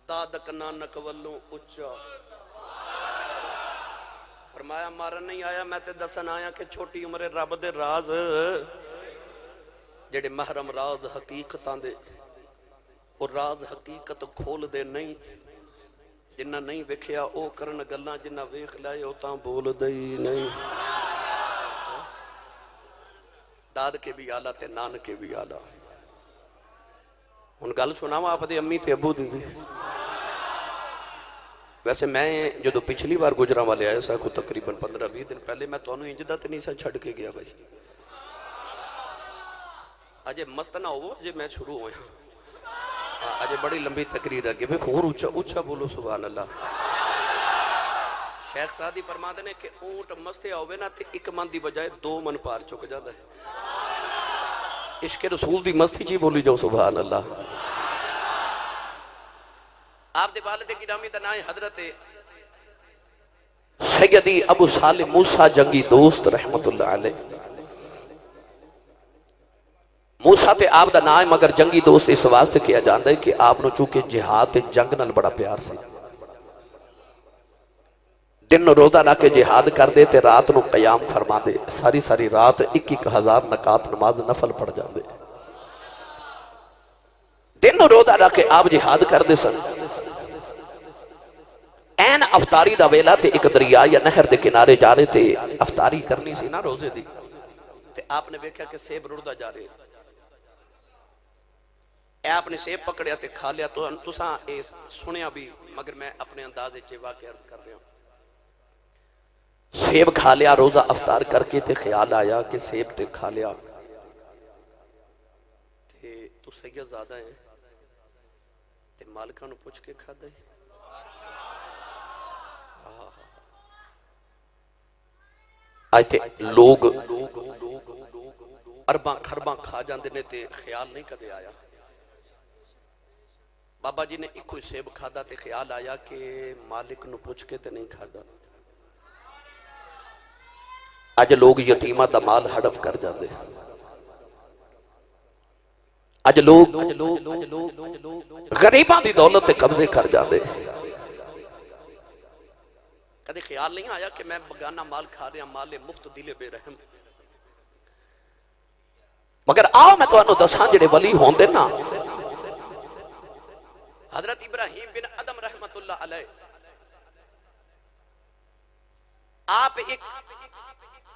दादक नानक वल्लों उच्चा फरमाया मारन नहीं आया, मैं ते दसन आया कि छोटी उम्रे रब दे राज जेड़े महरम राज हकीकतां दे और राज हकीकत खोल दे नहीं, जिन्ना नहीं वेखिया ओ करन गल्लां, जिन्ना वेख लाए ओ तां बोल दे ही नहीं। दाद के भी आला ते नान के भी आला। हुण गल सुनावा आपदे अम्मी ते अबू दी भी। वैसे मैं जो पिछली बार गुजरांवाले आया सा, को तकरीबन 15-20 दिन पहले, मैं तुहानू इंज दा ते नहीं सा छड्ड के गया भाई। अजे मस्त ना हो जे मैं शुरू होया, अजे बड़ी लंबी तकरीर है कि भाई होर ऊंचा ऊंचा बोलो सुभान अल्लाह। शेख सादी फरमाते ने कि ऊंट मस्तिया होवे ना ते एक मन की बजाय 2 मन पार चुक जाता है। इश्क रसूल दी मस्ती ची बोली जाओ सुभान अल्लाह। आप दे वालिद गिरामी दा नाम हजरत सैयदी अबू सालिम मूसा जंगी दोस्त रहमतुल्लाह अलैह। मूसा ते आप दा नाम मगर जंगी दोस्त इस वास्ते किया जाता है कि आपनो चूंकि जिहाद ते जंग नाल बड़ा प्यार सी। दिन रोजा ला के जिहाद करते ते रात को कयाम फरमाते, सारी सारी रात 1-1000 नकात नमाज नफल पढ़ जाते। दिन रोजा ला के आप जिहाद करते सन। एन अफतारी दा वेला ते एक दरिया या नहर के किनारे जा रहे थे, अफतारी करनी सी ना रोजे दी, ते आपने वेख्या कि सेब रुड़दा जा रहे। आपने सेब पकड़िया ते खा लिया। तो तुसा ये सुनिया भी, मगर मैं अपने अंदाज च वाकई अर्ज कर रहा हूं। सेब खा लिया रोजा अफतार करके, ते ख्याल आया कि सेब ते खा लिया ते तू सैयद ज्यादा है ते मालिका नू पुछ के खादा है। आज ते लोग अरबा खरबा खा जाते ने ते ख्याल नहीं कदे आया। बाबा जी ने एक ही सेब खादा ते ख्याल आया कि मालिक नू पुछ के ते नहीं खादा। अज लोग यतीमा दा माल हड़प कर जाते। अज लोग गरीबां दी दौलत ते कब्जे कर जाते। कदे ख्याल नहीं आया कि मैं बगाना माल खा रहा, माले मुफ्त दिले बेरहम। मगर आओ मैं तुहानू दसां जेड़े वली होंदे ना, हजरत इब्राहिम बिन अदम रहमतुल्लाह अलैह, आप एक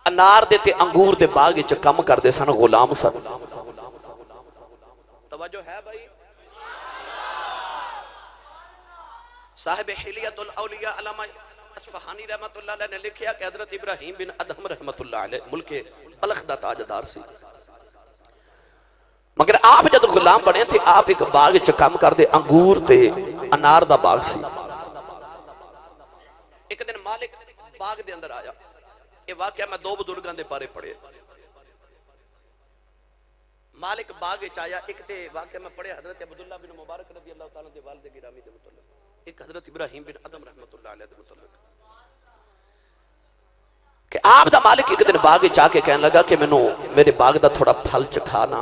अनार दे ते अंगूर दे बाग विच काम करते सन, गुलाम सन। तवज्जो है भाई। साहिब हिलियतुल औलिया अल्लामा अस्फहानी रहमतुल्लाह अलैह ने लिखा कि हजरत इब्राहिम बिन अदम रहमतुल्लाह अलैह मुल्के बल्ख दा ताजदार सी। मगर आप जब गुलाम बने थे, आप एक बाग च काम करते, अंगूर ते अनार दा बाग सी। एक दिन मालिक बाग दे अंदर आया। ये वाकया मैं 2 बुजुर्गों के बारे पढ़े। मालिक बाग विच आया। एक ते वाकया मैं पढ़े हजरत अब्दुल्ला बिन मुबारक रज़ी अल्लाह तआला दे वालिद गिरामी दे मुतल्लिक, एक हजरत इब्राहिम बिन अदम रहमतुल्लाह अलैह दे मुतल्लिक कि आप दा मालिक एक दिन बाग विच आके कहने लगा कि मैनू मेरे बाग दा थोड़ा फल चखाना।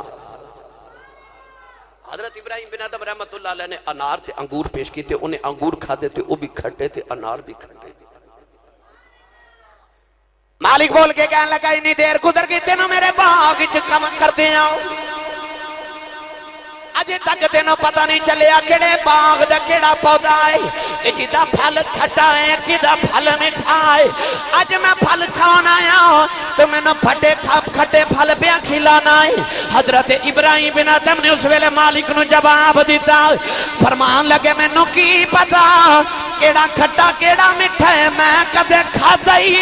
हजरत इब्राहिम बिन अदम रहमतुल्लाह अलैह ने अनार ते अंगूर पेश किए। उन्हें अंगूर खादे ते वो भी खट्टे ते अनार भी खट्टे। मालिक बोल के कहने लगा, इन्नी देर गुजर गई तेनों मेरे बाग च काम करदे आओ, अजे तक तेनों पता नहीं चलिया केड़े बाग दा केड़ा पौधा है कि जिदा फल खट्टा है, किदा फल मिठा है। अज मैं फल खान आया तो मैंने फटे खट्टे फल पे खिलाना है। हजरत इब्राहिम बिन अदम ने उस वेले मालिक नू जवाब दिता, फरमान लगे मैनू की पता केड़ा खट्टा केड़ा मिठा है, मैं कदे खादा ही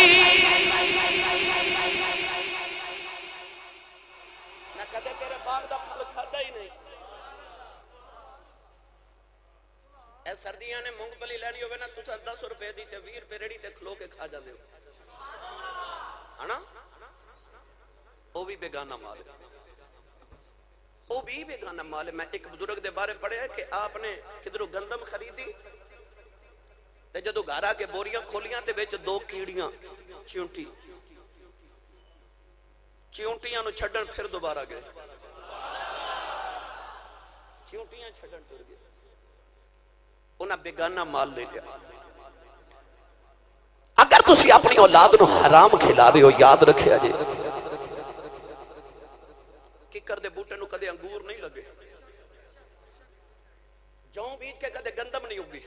सर्दियां ने मूंगफली लैनी होवे ना, तुसा 10 रुपए दी ते 20 रुपए रेड़ी ते खलो के खा जांदे हो, है ना? वो भी बेगाना माल है, वो भी बेगाना माल है। मैं एक बुजुर्ग दे बारे पढ़िया कि आपने किधरों गंदम खरीदी ते जदों घर आके बोरियां खोलियां ते विच 2 कीड़ियां चिंटियां नूं छड्डण फिर दोबारा गए, चिंटियां छड्डण तुर गए। उन्हें बेगाना माल ले लिया। अगर तुसी अपनी औलाद नूं हराम खिला रहे हो, याद रखिया जी कि किकर दे बूटे नूं कदे अंगूर नहीं लगे, जौ बीज के कदे गंदम नहीं उगी।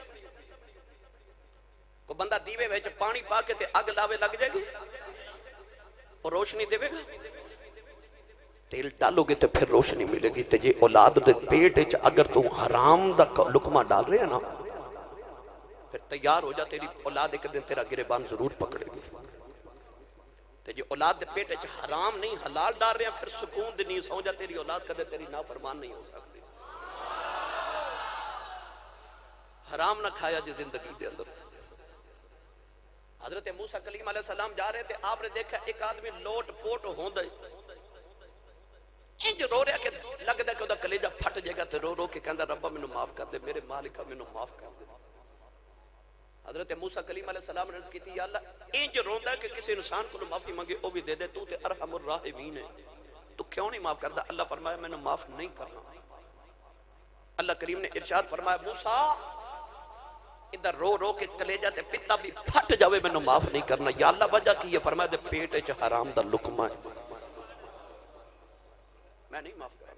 को बंदा दीवे विच पानी पा के ते अग लावे लग जाएगी और रोशनी देवेगा। तेल डालोगे तो फिर रोशनी मिलेगी। ते जे औलाद दे पेट च अगर तू हराम दा लुकमा डाल रहे ना, फिर तैयार हो जा, तेरी औलाद एक दिन तेरा गिरेबान जरूर पकड़ेगी। ते जे औलाद दे पेट च हराम नहीं हलाल डाल रहे, फिर सुकून दी नींद सौ जा, तेरी औलाद कदे तेरी नाफरमान नहीं हो सकती। हराम ना खाया जी जिंदगी दे अंदर। हजरत मूसा कलीम अलैहि सलाम जा रहे थे, आपने देखा एक आदमी लोट पोट होंदा इंज रो रहा कि लगदा कि ओदा कलेजा फट जाएगा, ते रो रो के कहंदा रब्बा मैनू माफ कर दे, मेरे मालिका मैनू माफ कर दे। हजरत मूसा कलीम अलैहि सलाम ने अर्ज की, या अल्लाह इंज रोंदा कि किसी इंसान को माफी मांगे ओ भी दे दे, तू ते अरहमुर राहिमीन है, तू क्यों नहीं माफ करदा? अल्लाह फरमाया मैंने माफ नहीं करना। अल्लाह करीम ने इरशाद फरमाया, मूसा इधर रो रो के कलेजा ते पिता भी फट जावे, मैनू माफ नहीं करना। या अल्लाह वजह की है? फरमाया दे पेट च हराम दा लुकमा है, मैं नहीं माफ करना।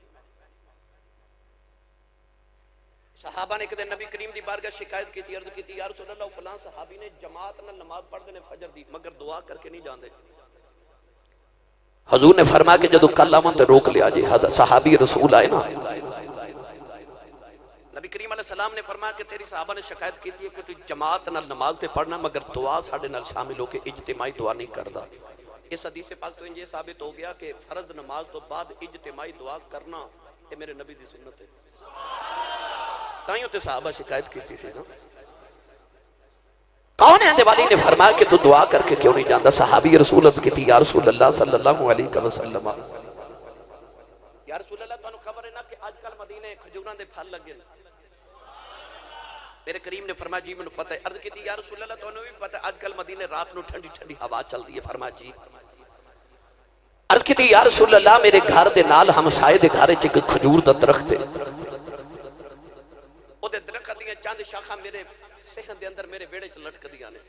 सहाबा ने एक दिन नबी करीम दी बारगाह शिकायत की थी, अर्ज की थी, या रसूल अल्लाह फलां सहाबी ने जमात नाल नमाज पढ़दे ने फजर दी, मगर दुआ करके नहीं जांदे। हुजूर ने फरमाया कि जदों कल आवन ते रोक लिया जे। सहाबी रसूल आए ना, नबी करीम अलैहि सलाम ने फरमाया कि तेरी सहाबा ने शिकायत की थी कि तू जमात नाल नमाज ते पढ़ना, मगर दुआ साडे नाल शामिल होके इज्तिमाई दुआ नहीं करदा। इस हदीस पाक तो ये साबित हो गया कि फर्ज नमाज तो बाद इज्तिमाई दुआ करना ये मेरे नबी दी सुन्नत है। ताइयों ते सहाबा शिकायत की थी ना। कौन है वाली ने फरमाया कि तू दुआ करके क्यों नहीं जानदा? सहाबी रसूल अर्ज की थी, या रसूल अल्लाह सल्लल्लाहु अलैहि वसल्लम, या रसूल अल्लाह तानू खबर है ना कि आजकल मदीने खजूरां दे फल लगे ने? मेरे करीम ने फरमाया जी मैंने पता है। अर्ज की थी, या रसूल अल्लाह तानू भी पता है आजकल मदीने रात नू ठंडी ठंडी हवा चलदी है? फरमाया जी। अर्ज की थी, या रसूल अल्लाह मेरे घर दे नाल हमसाए दे घर च एक खजूर दा दरख्त है, ओदे दरख्त दी चंद शाखा मेरे सहन दे अंदर मेरे वेड़े च लटकदियां ने।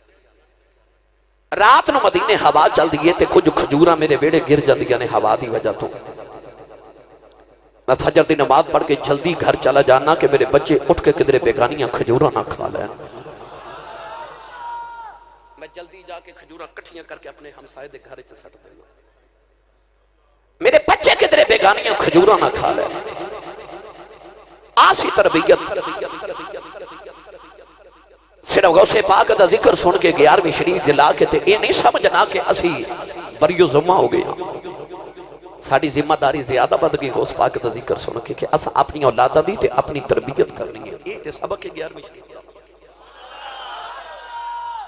रात नू मदीने हवा चलदी है ते कुछ खजूरां मेरे वेड़े गिर जांदियां ने हवा दी वजह तो। मैं फजर की नमाज पढ़ के जल्दी घर चला जाना कि मेरे बच्चे उठ के किधरे बेगानियां खजूरा ना खा लैन। मैं जल्दी जाके खजूरा कट्ठियां करके अपने हमसाए दे घर च सट देना, मेरे बच्चे किधरे बेगानियां खजूरा ना खा लैन। आसी तरबियत सिर्फ गौसे पाक दा जिक्र सुन के 11वीं शरीफ दिला के ते ये नहीं समझना कि असी बरियो जुम्मा हो गए। साड़ी जिम्मेदारी ज्यादा बढ़ गई गौस पाक दा जिक्र सुन के कि अस अपनी औलादा दी ते अपनी तरबियत करनी है। ये ते सबक है 11वीं शरीफ दा।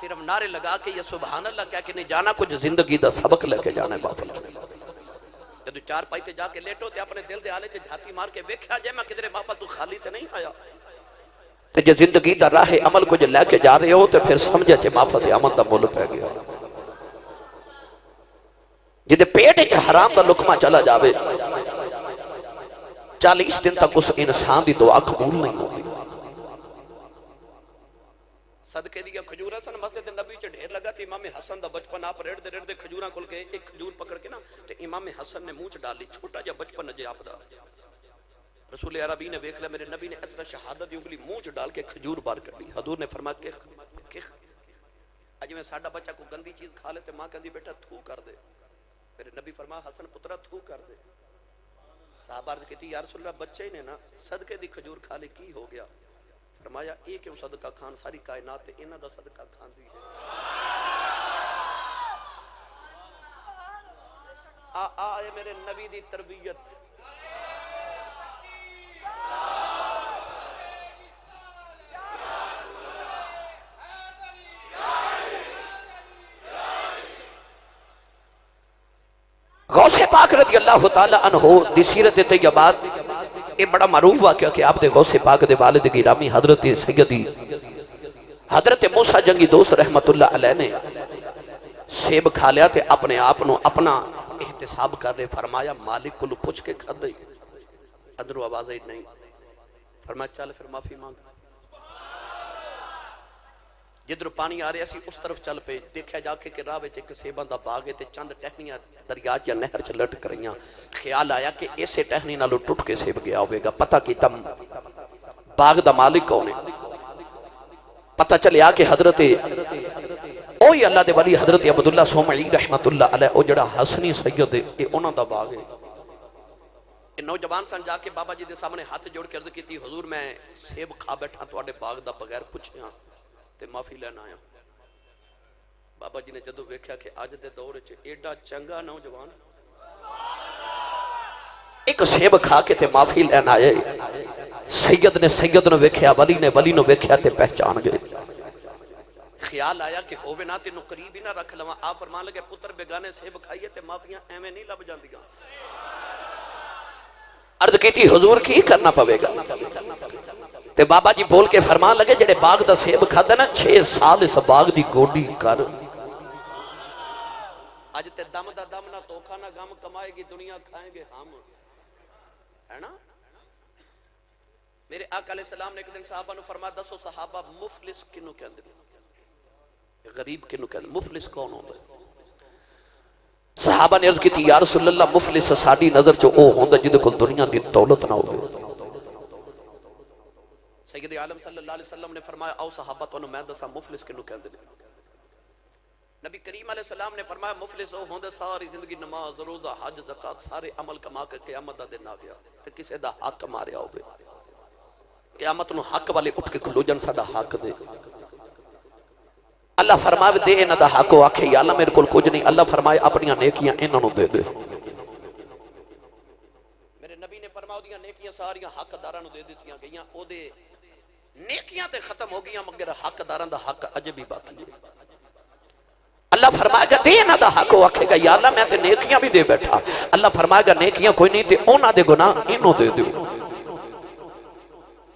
सिर्फ नारे लगा के या सुभान अल्लाह कह के नहीं जाना, कुछ जिंदगी दा सबक लेके जाना है। बाफल जब चार पाई ते जाके लेटो ते अपने दिल दे आले च झाती मार के वेख्या जे मैं किधरे बापा तू खाली ते नहीं आया। ते जे जिंदगी दा राह अमल कुछ लेके जा रहे हो तो फिर समझे चे माफा दे अमल दा मुल पै गया। जिदे पेट च हराम दा लुकमा चला जावे 40 दिन तक उस इंसान दी दुआ कबूल नहीं होती। सदके दी खजूरा सन मस्जिद नबी च ढेर लगा ते इमाम हसन दा बचपन आप रेड़दे रेड़दे खजूरा खोल के एक खजूर पकड़ के ना ते इमाम हसन ने मुंह च डाली। छोटा जा बचपन अजे आपदा। रसूल अरबी ने देख लिया, मेरे नबी ने इस तरह शहादत की उंगली मुंह च डाल के खजूर बाहर कर ली। हजूर ने फरमाया कि अज में साडा बच्चा कोई गंदी चीज खा ले तो मां कहती बेटा थू कर दे। मेरे नबी फरमाया हसन पुत्रा थू कर दे। साहब अर्ज की या रसूल अल्लाह बच्चे ने ना सदके दी खजूर खा ली, की हो गया? फरमाया ये क्यों सदका खान, सारी कायनात इन्हां दा सदका खांदी है। आ मेरे नबी दी तरबियत। गौसे पाक रज़ी अल्लाह तआला अन्हु दी सीरत तैयबा ये बड़ा मारूफ वाक़या कि आपने गौसे पाक दे वालिद गिरामी हजरत सैयदी हजरत मूसा जंगी दोस्त रहमतुल्लाह अलैह ने सेब खा लिया ते अपने आप को अपना एहतिसाब कर रहे। फरमाया मालिक को पुछ के खादे, अंदरों आवाज आई नहीं। फरमाया चल फिर माफी मांग। जिधरों पानी आ रहा सी उस तरफ चल पे, देखा जाके कि राह विच एक सेबां दा बाग है ते चंद टहनियां दरिया या नहर च लटक रही। ख्याल आया कि इसे टहनी नालों टुट के सेब गया होगा। पता किया बाग दा मालिक कौन है। पता चलिया कि हजरत ओही अल्लाह दे वली हजरत अब्दुल्ला सोमई रहमतुल्लाह अलैह ओ जड़ा हसनी सैयद है ये उन्हां दा बाग है। नौजवान सन जाके बाबा जी के सामने हाथ जोड़ के अर्ज की, हुजूर मैं सेब खा बैठा तुहाडे बाग दा बगैर पुछिया ते माफी लैन आया। बाबा जी ने जदों वेख्या कि अज दे दौर च एडा चंगा नौजवान एक सेब खा के ते माफी लैन आए, सैयद ने सैयद ने वेख्या, वली ने वली ने वेख्या ते पहचान गए। ख्याल आया कि होवे ना तेनों करीब ही ना रख लवां। आप फरमान लगे पुत्र बेगाने सेब खाइए ते माफियां एवें नहीं लभ जांदियां। अर्ज की हुजूर की करना पवेगा ते बाबा जी बोल के फरमान लगे जेड़े बाग दा सेब खादा ना 6 साल इस बाग दी गोडी कर। अज ते दम दा दम ना तोखा ना गम कमाएगी दुनिया खाएंगे हम, है ना। मेरे आका अलैहि सलाम ने एक दिन साहबा नु फरमाया दसो सहाबा मुफलिस किनु कहंदे ने, गरीब किनु कहंदे, मुफलिस कौन होंदा है। सहाबा ने अर्ज की या रसूल अल्लाह मुफलिस साडी नजर च ओ होंदा जिदे कोल दुनिया दी दौलत ना होवे। सैयद आलम सल्लल्लाहु अलैहि वसल्लम ने फरमाया आओ सहाबा तुहानू मैं दसा मुफलिस किनु कहंदे ने। नबी करीम अलैहि सलाम ने फरमाया मुफलिस ओ होंदा सारी जिंदगी नमाज रोजा हज ज़कात सारे अमल कमा के क़यामत दा दिन आ गया ते किसे दा हक मारिया होवे। क़यामत नू हक वाले उठ के खलो जन साडा हक दे। अल्लाह फरमावे दे इन्हां दा हक, आखे या अल्लाह मेरे कोल कुछ नहीं। अल्लाह फरमाए अपनी नेकियां इन्हां नू दे दे। मेरे नबी ने फरमाया ओदियां नेकियां सारियां हकदारां नू दे दित्तियां गईयां। ओदे नेकियां ते खत्म हो गईयां मगर हकदारां दा हक अजे भी बाकी है। अल्लाह फरमाएगा दे इन्हां दा हक, आखेगा या अल्लाह मैं ते नेकियां भी दे बैठा। अल्लाह फरमाएगा नेकियां कोई नहीं ते उन्हां दे गुनाह इन्हों दे दो।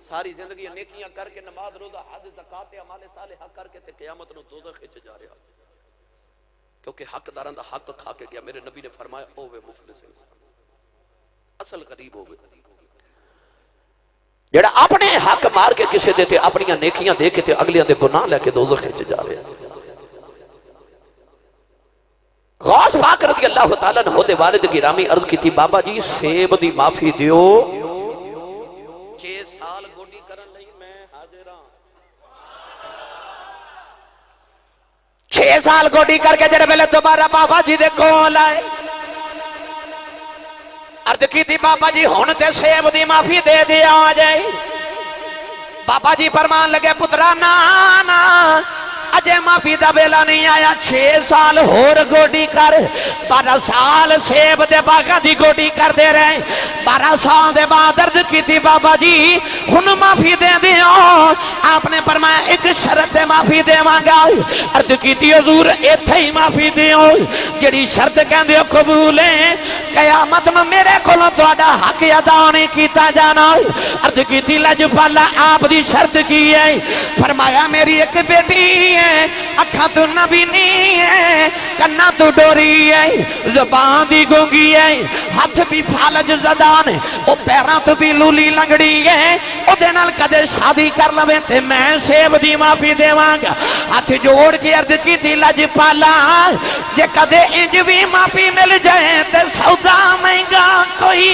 सारी जिंदगी नेकियां करके नमाज रोजा हज ज़कात अमाले सालेह करके ते क़यामत नु दोज़ख विच जा रहा, क्योंकि हकदारां दा हक खा के गया। मेरे नबी ने फरमाया ओवे मुफलिस इंसान, असल गरीब होवे जेड़ा अपने हक मार के किसे दे ते अपनी नेकियां दे के ते अगलियां दे गुनाह लेके दोज़ख विच जा रहा। गौस पाक रज़ी अल्लाह तआला अन्हु दे वालिद गिरामी अर्ज की बाबा जी सेब दी माफी दियो 6 साल गोडी करन लई मैं हाजिर हां। 6 साल गोडी करके जेड़े वेले दोबारा बाबा जी दे कोल आए अर्ज की बाबा जी हुण ते सेब दी माफी दे दिया जाए। बाबा जी फरमान लगे पुत्रा ना ना अजे माफी दा वेला नहीं आया, 6 साल होर गोडी कर। 12 साल सेब दे बागा दी गोडी करते रहे। 12 साल दे बाद अर्ज की बाबा जी हुन माफी दे दियो। आपने फरमाया एक शर्त ते माफी देवांगा। अर्ज की हुजूर इत्थे ही माफी दियो, जेड़ी शर्त कहंदे हो कबूल है। कयामत में मेरे कोलों तुहाडा हक अदा नहीं कीता जाना। अर्ज की लजपाला आप दी शर्त की है। फरमाया मेरी एक बेटी है, अखा तू नबीनी है, कन्ना तू डोरी है, जुबान दी गूंगी है, हाथ भी फालज ज़दान है, ओ पैरां तो भी लूली लंगड़ी है। ओदे नाल कदे शादी कर लवे ते मैं सेब दी माफी देवांगा। हाथ जोड़ के अर्ज की लजपाला जे कदे इंज भी माफी मिल जाए ते सौदा महंगा कोई।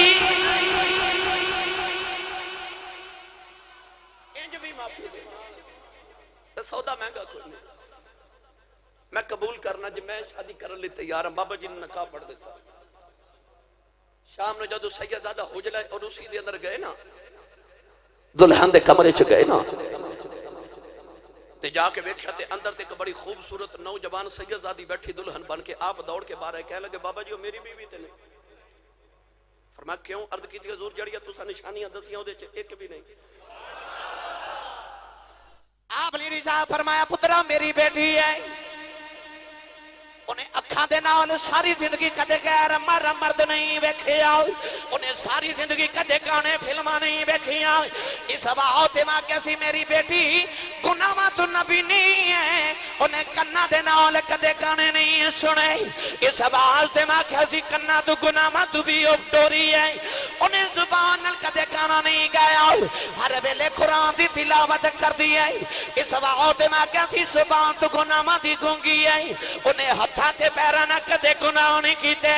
इंज भी माफी दे ते सौदा महंगा कोई। मैं कबूल करना जी मैं शादी करने लिए तैयार हूं। बाबा जी ने निकाह पढ़ दिता। शाम में जदों सैयदादा हुजला और उसी दे अंदर गए ना, दुल्हन दे कमरे च गए ना ते जाके वेख्या ते अंदर ते एक बड़ी खूबसूरत नौजवान सैयदादी बैठी दुल्हन बन के। आप दौड़ के बाहर आए, कह लगे बाबा जी मेरी बीवी ते नहीं। फरमाया क्यों? अर्ज की हुजूर जड़ियां तुसां निशानियां दसियां ओदे च एक भी नहीं। आप लीडी साहब फरमाया पुत्रा मेरी बेटी है, उन्हें अखा दे नाल सारी जिंदगी कदे गैर मर्द नहीं वेखिया। उन्हें सारी जिंदगी कदे गाने फिल्मां नहीं वेखिया। इस बात मां कैसी मेरी बेटी गुनाह तू नबी नहीं है, उन्हें कन्ना दे नाल कदे गाने नहीं सुने। इस बात मां कैसी कन्ना तू गुनाह तू भी डोरी है। उन्हें जुबान नाल कदे गाना नहीं गाया, हर वेले कुरान दी तिलावत कर दी है। इस वक्त मैं क्या सी जुबान तो गुनाहां दी गूंगी है, उन्हें हत्था ते पैरां ना कदे गुनाह नहीं कीते।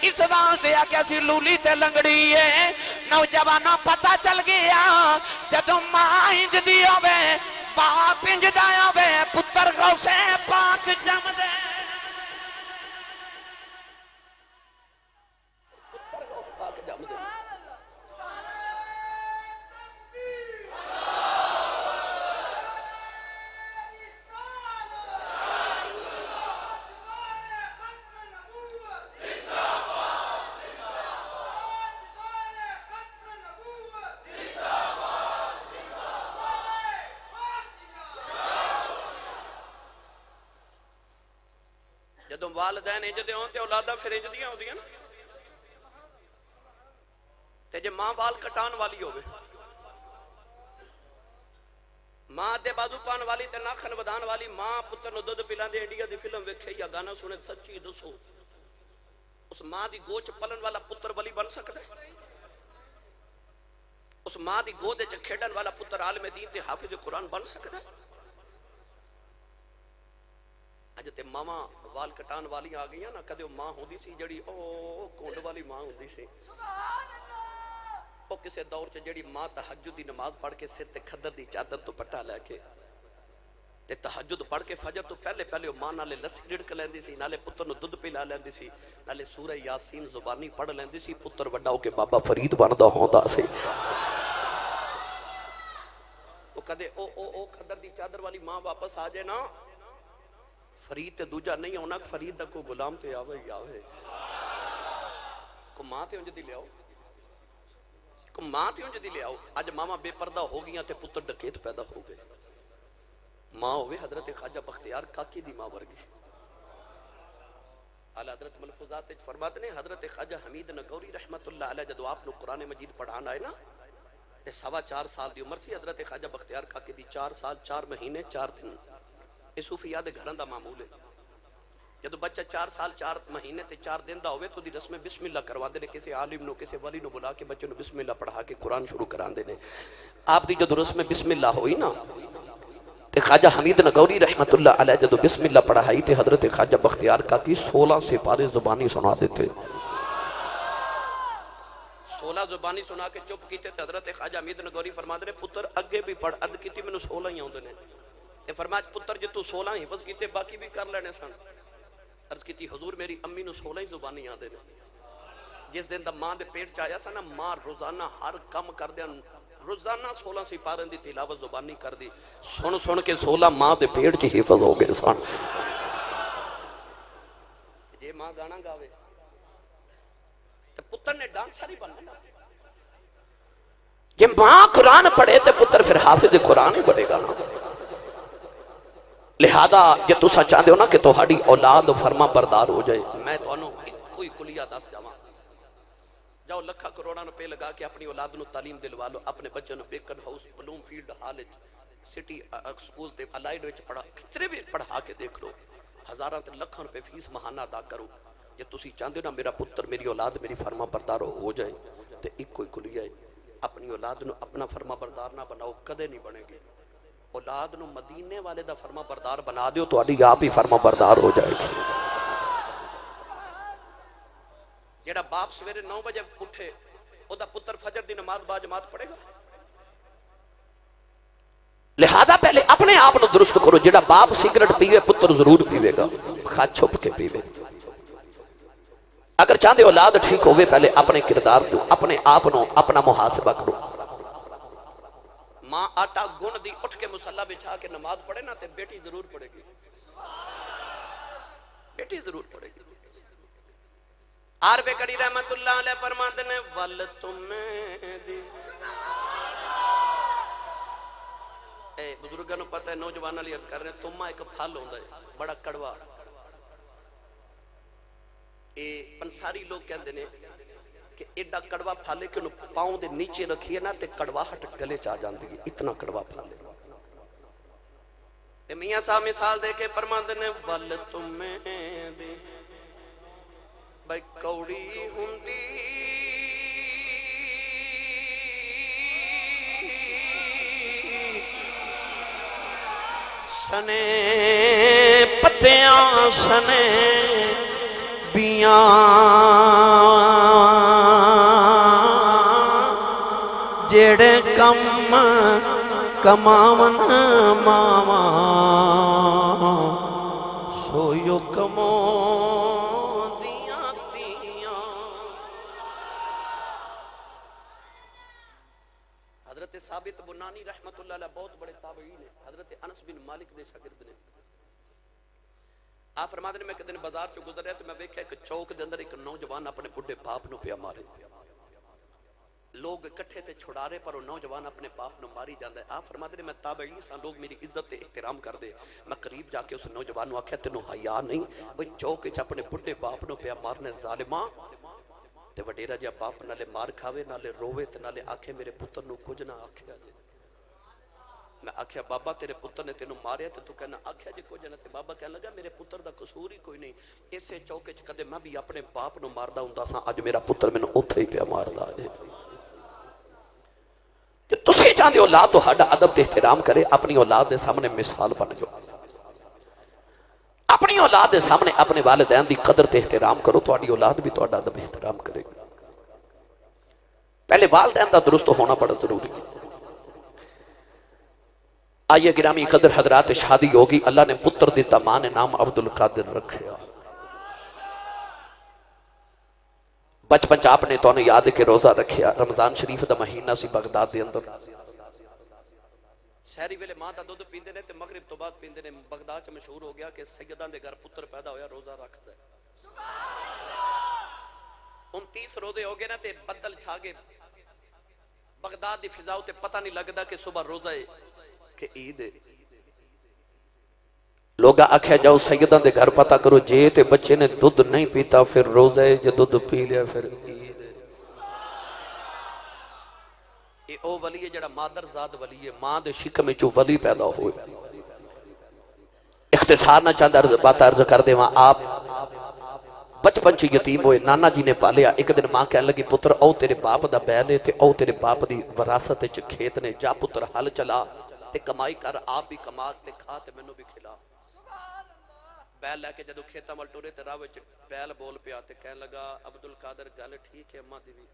इस वास्ते आख्या सी लूली ते लंगड़ी है। नौजवानों पता चल गया जदों मां इंजदी होवे बाप इंजदा होवे पुत्र गौसे पाक जमदे। जदों वालदैन इंजदे होण ते औलादा फिर इंजदियां होंदियां ना। ते जे मां वाल कटान वाली होवे, मां दे बाजू पान वाली ते नाखन वधान वाली, मां पुत्र नु दुध पिलांदी इंडिया दी फिल्म वेखे या गाना सुने, सच्ची दसो उस मां दी गोच पलन वाला पुत्र वली बन सकदा है? उस मां दी गोद च खेडन वाला पुत्र आलिम दीन ते हाफिज कुरान बन सकदा है? अज ते मावा वाल कटान वाली आ गई ना, कदे मां होंदी सी जड़ी ओ कोंड वाली मां होंदी सी। ओ किसे दौर च जड़ी मां तहज्जुद दी नमाज पढ़ के सिर ते खद्दर दी चादर तो पट्टा लेके ते तहज्जुद पढ़ के फजर तो पहले पहले मां नाले लस्सी रिड़क लैंदी सी, नाले पुत्र नु दुध पिला लैंदी सी, नाले सूरह यासीन जुबानी पढ़ लैंदी सी। पुत्र वड्डा हो के बाबा फरीद बनदा होंदा सी। ओ कदे ओ खद्दर दी चादर वाली मां वापस आ जाए ना, फरीद ते दूजा नहीं आना, फरीद दा कोई गुलाम ते आवे ही आवे। को मां ते उंज दी ले आओ, को मां ते उंज दी ले आओ। अज मामा बेपर्दा हो गई ते पुत्र डकैत पैदा हो गए। मां होवे हजरत ख्वाजा बख्तियार काकी दी मां वर्गी। आला हजरत मलफूजात विच फरमाते ने, हजरत ख्वाजा हमीद नगौरी रहमतुल्लाह अलैह जदों आप नु कुरान मजीद पढ़ान आए ना ते 4.25 साल दी उम्र सी हजरत ख्वाजा बख्तियार काकी दी। 4 साल 4 महीने 4 दिन ये सूफिया दे घरां दा मामूल है। जदों बच्चा 4 साल 4 महीने ते 4 दिन दा होवे तो दी रस्म बिस्मिल्लाह करवांदे ने। किसी आलिम नु किसी वली नु बुला के बच्चे नु बिस्मिल्लाह पढ़ा के कुरान शुरू करांदे ने। आप दी जदों रस्म बिस्मिल्लाह होई ना ते ख्वाजा हमीद नगौरी रहमतुल्लाह अलैह जदों बिस्मिल्लाह पढ़ाई ते हजरत ख्वाजा बख्तियार काकी 16 सिपारे जुबानी सुना देते। 16 जुबानी सुना के चुप कीते ते हजरत ख्वाजा हमीद नगौरी फरमांदे ने, पुत्र अगे भी पढ़, अद कीती मैनू 16 ही आउंदे ने। ते फरमाया, पुत्र जे तू 16 हिफज कीते बाकी भी कर लेने सन। अर्ज की हुजूर मेरी अम्मी नु 16 ही जुबानी आंदे ने। जिस दिन दा मां दे पेट च आया सा ना, मां रोजाना हर काम करदे रोजाना 16 सिपारन दी तिलावत जुबानी कर दी। सुन सुन के 16 मां दे पेट च हिफज हो गए सन। जे मां गाना गावे ते पुत्र ने डांसर ही बनना। जे मां कुरान पढ़े ते पुत्र फिर हाफिज कुरान ही बनेगा ना। लिहाजा जे तुसा चाहते हो ना कि तुम्हारी औलाद फरमा बरदार हो जाए, मैं तुहानू इको ही कुलिया दस जावां। जाओ लखा करोड़ा रुपए लगा के अपनी औलाद नू तालीम दिलवा लो। अपने बच्चे नू Beaconhouse Bloomfield hall city school ते अलाइड विच पढ़ा, कितने भी पढ़ा के देख लो। हजारां ते लखां रुपए फीस महाना अदा करो। जे तुसी चाहते हो ना मेरा पुत्र मेरी औलाद मेरी फरमा बरदार हो जाए तो इको ही कुलिया है, अपनी औलाद नू अपना फरमा बरदार ना बनाओ, कदे नहीं बनेगी। औलाद नू मदीने वाले दा फरमा बरदार बना दियो, तो आप ही फरमा बरदार हो जाएगी। जेड़ा बाप सवेरे 9 बजे उठे ओदा पुत्र फजर दी नमाज बाजमात पढ़ेगा। लिहाजा पहले अपने आप को दुरुस्त करो। जेड़ा बाप सिगरेट पीवे पुत्र जरूर पीवेगा, खा छुप के पीवे। अगर चाहते औलाद ठीक होवे पहले अपने किरदार दो, अपने आप को अपना मुहासबा करो। मां आटा गुण दी उठ के मुसल्ला बिछा के नमाज पढ़े ना ते बेटी जरूर पढ़ेगी, बेटी जरूर पढ़ेगी। आरवे कड़ी रहमतुल्लाह अलैह फरमाते ने, वल तुम्हें दी बुजुर्गों को पता है, नौजवानों लिए अर्ज कर रहे हैं, तुम्मा एक फल होता है बड़ा कड़वा। ये पंसारी लोग कहते हैं कि एडा कड़वा फल है कि उन्हें पाँव के नीचे रखिए ना तो कड़वाहट गले च आ जाती है, इतना कड़वा फल है। मियां साहब मिसाल दे के फरमाते ने, वल तुम्हें दी भाई कौड़ी हुंदी सने पत्तियां सने बियां जेड़े कम कमावन मावा सोयो कमो दिया तियां। हजरत साबित बुनानी रहमतुल्लाह अलैह बहुत बड़े ताबईन है। हजरत अनस बिन मालिक दे शागिर्द ने। आप फरमाते ने मैं एक दिन बाजार चो गुजर रहा तो मैं वेख्या एक चौक के अंदर एक नौजवान अपने बुढ़े बाप नु पिया मारे। लोग इकट्ठे ते छुड़ारे पर वो नौजवान अपने बाप नु मारी जांदा है। आप फरमाते ने मैं ताबई सा लोग मेरी इज्जत ते एहतराम कर दे। मैं करीब जाके उस नौजवान नु आख्या तेनू हया नहीं ओए चौक च अपने बुढ़े बाप नु पिया मारने जालिमा ते वडेरा जिहा बाप नाले मार खावे नाले रोवे ते नाले आखे मेरे पुत्र नु कुछ ना आख्या जे। मैं आख्या बाबा तेरे पुत्र ने तेनू मारिया ते तू कहना आख्या जे कुछ ना। ते बाबा कहने लगा मेरे पुत्र दा कसूर ही कोई नहीं। इसे चौके च कदे मैं भी अपने बाप नु मारदा हुंदा सा अज मेरा पुत्र मैनू उत्थे ही पिया मारदा है। जो तुसी चाहते औलाद तुहाडा अदब ते एहतराम करे अपनी औलाद के सामने मिसाल बन जाओ। अपनी औलाद के सामने अपने वालिदैन की कदर ते एहतराम करो तुहाडी औलाद भी तुहाडा अदब एहतराम करेगी। पहले वालिदैन का दुरुस्त होना बड़ा जरूरी है। आइए गिरामी कदर हजरात शादी होगी अल्लाह ने पुत्र दिता मां ने नाम अब्दुल कादिर रखा। बचपन च आपने तुहानू याद के रोजा रखिया रमजान शरीफ का महीना सी बगदाद के अंदर शहरी वेले मां का दुध पींदे ने ते मगरिब तो बाद पींदे ने। बगदाद च मशहूर हो गया कि सैयदां दे घर पुत्र पैदा होया रोजा रखदा है। 29 रोजे हो गए ना ते बदल छा गए बगदाद की फिजा ते पता नहीं लगता कि सुबह रोजा है कि ईद है। लोग आख्या जाओ सैयदां दे घर पता करो जे ते बच्चे ने दुध नहीं पीता फिर रोजा है जे दुध पी लिया फिर ईद है। ये ओ वली है जेड़ा मादरजाद वली है मां दे शिकम चो वली पैदा होए। इख्तिसार ना चाहता बात अर्ज कर देवां आप बचपन च यतीम होए नाना जी ने पालिया। एक दिन मां कहने लगी पुत्र ओ तेरे बाप दा बैल है ते ओ तेरे बाप दी विरासत च खेत ने जा पुत्र हल चला ते कमाई कर आप भी कमा ते खा ते मैनू भी खिला। बैल लैके जदों खेतां वल टुरे ते राह विच बैल बोल पिया ते कहने लगा अब्दुल कादिर गल ठीक है अम्मा दी भी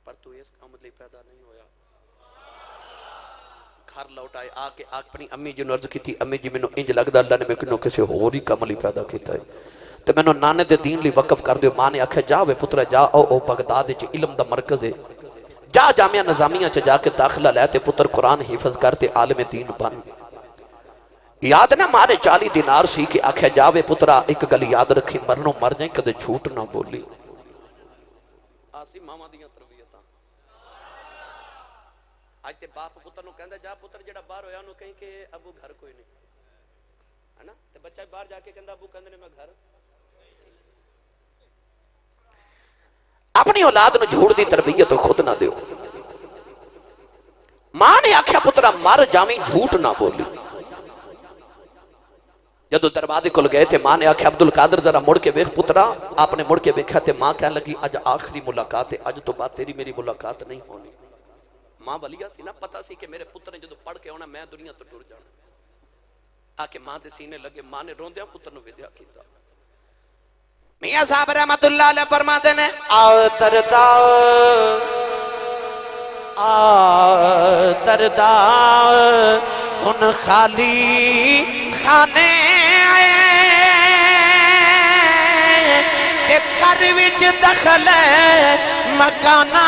पर तू इस काम लई पैदा नहीं होया। घर लौट आए आके अपनी अम्मी जी नूं अर्ज कीती अम्मी जी मैनूं इंज लगदा अल्लाह ने मैनूं किसी होर ही काम लई पैदा कीता है ते मैनूं नाने दे दीन लई वक्फ कर दिओ। मां ने आख्या जा वे पुत्रा जा ओ बगदाद विच इल्म दा मरकज है जा जामिया निजामिया च जाके दाखिला लै ते पुत्र कुरान हिफज कर ते आलिम दीन बन। याद ना मारे 40 दिनार सी कि आख्या जावे पुत्रा एक गल याद रखी मरनो मर जाए कदे झूठ ना बोली। आसी मामा दियां तरबियतां आज ते बाप पुत्र नु कहंदा जा पुत्र जेड़ा बाहर होया ओनु कहीं कि अबू घर कोई नहीं है ना ते बच्चा बाहर जाके कहंदा अबू कहंदे ने मैं घर। अपनी औलाद नु झूठ दी तरबियत खुद ना दियो। मां ने आख्या पुत्रा मर जावी झूठ ना बोली। जदों दरवाजे कोल गए थे मां ने आख्या अब्दुल कादिर जरा मुड़ के वेख पुत्रा। आपने मुड़ के वेख्या ते मां कहने लगी अज आखिरी मुलाकात है अज तो बाद तेरी मेरी मुलाकात नहीं होनी। मां वलिया सी ना पता सी कि मेरे पुत्र ने जदों पढ़ के आना मैं दुनिया तो टुर जाना। आके मां दे सीने लगे मां ने रोंदिया पुत्र नु विद्या कीता। मियां साहब रहमतुल्लाह अलैह फरमाते ने आओ दरदा दरदा हुन खाली खाने ते घर विच दखल मकाना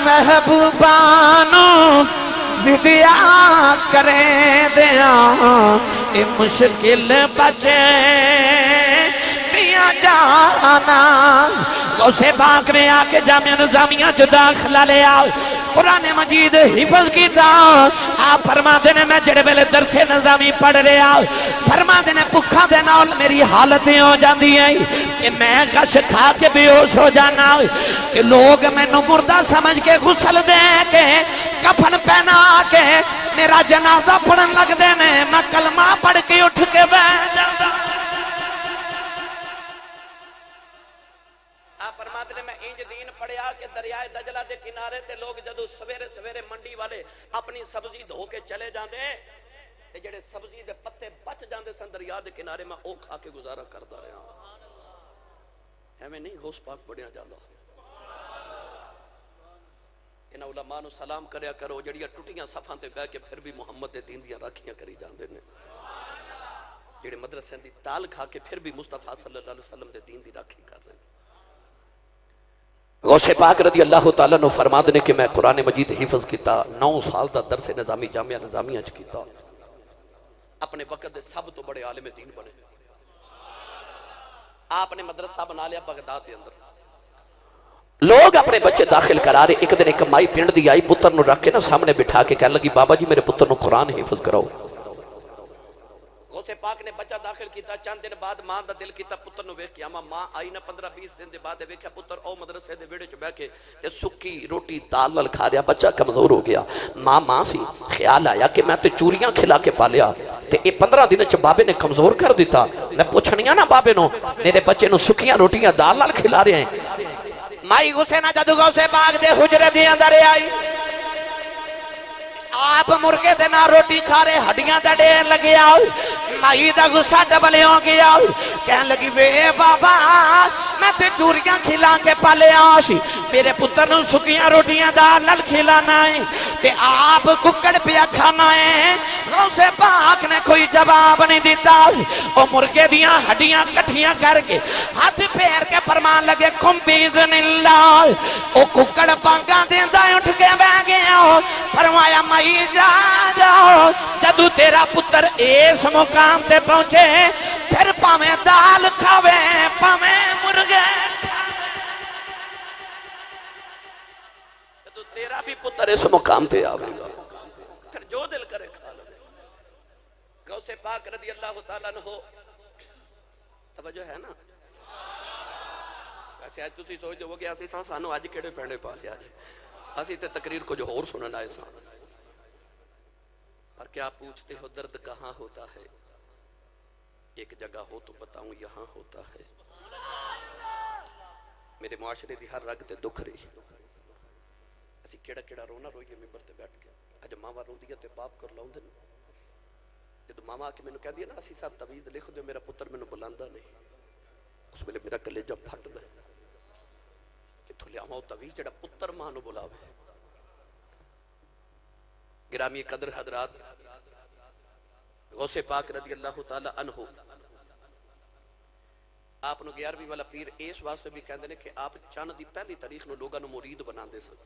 महबूबानू विद्या करें दिया ये मुश्किल बचे दिया जाना। गौसे पाक ने आके जामिया निजामिया च दाखिला लिया कुरान मजीद हिफज किया। आप फरमाते ने मैं जेड़े वेले दरसे निजामी पढ़ रहा फरमाते ने भुखा दे नाल मेरी हालत हो जाती है कि मैं कश खा के बेहोश हो जाना। कि लोग मैनू मुर्दा समझ के गुसल दे के कफन पहना के मेरा जनाजा पढ़न लगते ने मैं कलमा पढ़ के उठ के बह जाता। आप फरमाते ने मैं इंज दीन पढ़िया कि के दरियाए दजला के किनारे ते लोग जदों सवेरे सवेरे मंडी वाले अपनी सब्जी धो के चले जाते ते जेडे सब्जी दे पत्ते बच जाते सन दरिया के किनारे मैं वो खा के गुजारा करता रहा। एवें नहीं गौस पाक बढ़िया जाता। इन्हां उलमा नूं सलाम करया करो जड़ियां टुटियां सफां ते बह के फिर भी मुहम्मद दे दीन दियां राखियां करी जाते हैं, जेडे मदरसे दी ताल खा के फिर भी मुस्तफा सल्लल्लाहु अलैहि वसल्लम दे दीन दी राखी कर रहे हैं। गौसे पाक रदी अल्लाह तआला नु फरमाते ने कि मैं कुरान मजीद हिफज किया, 9 साल का दरस निजामी जामिया निजामिया च किया, अपने वक्त के सब तो बड़े आलिम दीन बने। आपने मदरसा बना लिया बगदाद के अंदर, लोग अपने बच्चे दाखिल करा रहे। एक दिन एक माई पिंड दी आई, पुत्र नु रख के ना सामने बिठा के कह लगी बाबा जी मेरे पुत्र नु कुरान हिफज कराओ। गौसे पाक ने बच्चा दाखिल किया, चंद दिन बाद मां दा दिल किया पुत्र नु वेख के आवा। मां आई ना 15-20 दिन के बाद वेख्या पुत्र ओ मदरसे दे विहड़े च बैठ के ते सुक्की रोटी दाल नाल खा रहा, बच्चा कमजोर हो गया। मां सी ख्याल आया कि मैं तो चूरियां खिला के पालिया ते 15 दिन च बाबे ने कमजोर कर दिता। मैं पुछनिया ना बाबे नो मेरे बच्चे नु सुक्कियां रोटियां दाल नाल खिला रहे हैं। माई गुस्से ना जदों गौसे पाक दे हुजरे दे अंदर आई, आप मुर्गे दे ना रोटी खा रहे, हड्डियां दा ढेर लगे। माई दा गुस्सा डबल हो गया, कह लगी वे बाबा मैं ते चूरियां खिला के पालिया सी, मेरे पुत्र नु सुकियां रोटियां दाल नाल खिलाना है ते आप कुकड़ पिया खाना है। गौसे पाक ने कोई जवाब नहीं दिता। ओ मुर्गे दियां हड्डियां कट्ठियां करके हाथ फेर के फरमान लगे कुम बिइज़्निल्लाह। ओ कुकड़ पांगा देंदा उठ के बह गया, फरमाया माई जा जाओ, जदू तेरा पुत्र इस मुकाम ते पहुंचे फिर भावें दाल खावे भावें मुर्गे, जदू तेरा भी पुत्र इस मुकाम ते आवेगा फिर जो दिल करे खा लो। गौसे पाक रदी अल्लाह तआला अन्हु तवज्जो है ना। वैसे आज तुसी सोचदे होगे असीं सानू अज किहड़े पैंडे पा लिया जी, असीं ते तकरीर कुछ होर सुनन आए सा। पर क्या पूछते हो दर्द कहाँ होता है, एक जगह हो तो बताऊं यहाँ होता है। मेरे मुआशरे की हर रग ते दुख रही, असी केड़ा केड़ा रोना रोईए मिंबर ते बैठ के। अज मावा रोंदियां ते बाप कर लाउंदे ने, जदों मावा आके मैनूं कहदी है ना असी सब तवीज़ लिख दो, मेरा पुत्र मैनूं बुलांदा नहीं, उस वेले मेरा कलेजा फटदा है। कित्थों लियावां तवीज़ जिहड़ा पुत्र मां नूं बुलावे। गिरामी कदर हजरात, गौसे पाक रज़ी अल्लाह तआला अन्हु आप 11वीं वाला पीर इस वास्ते भी कहते हैं कि आप चंद की पहली तारीख नूं लोगों नूं मुरीद बनाते सन।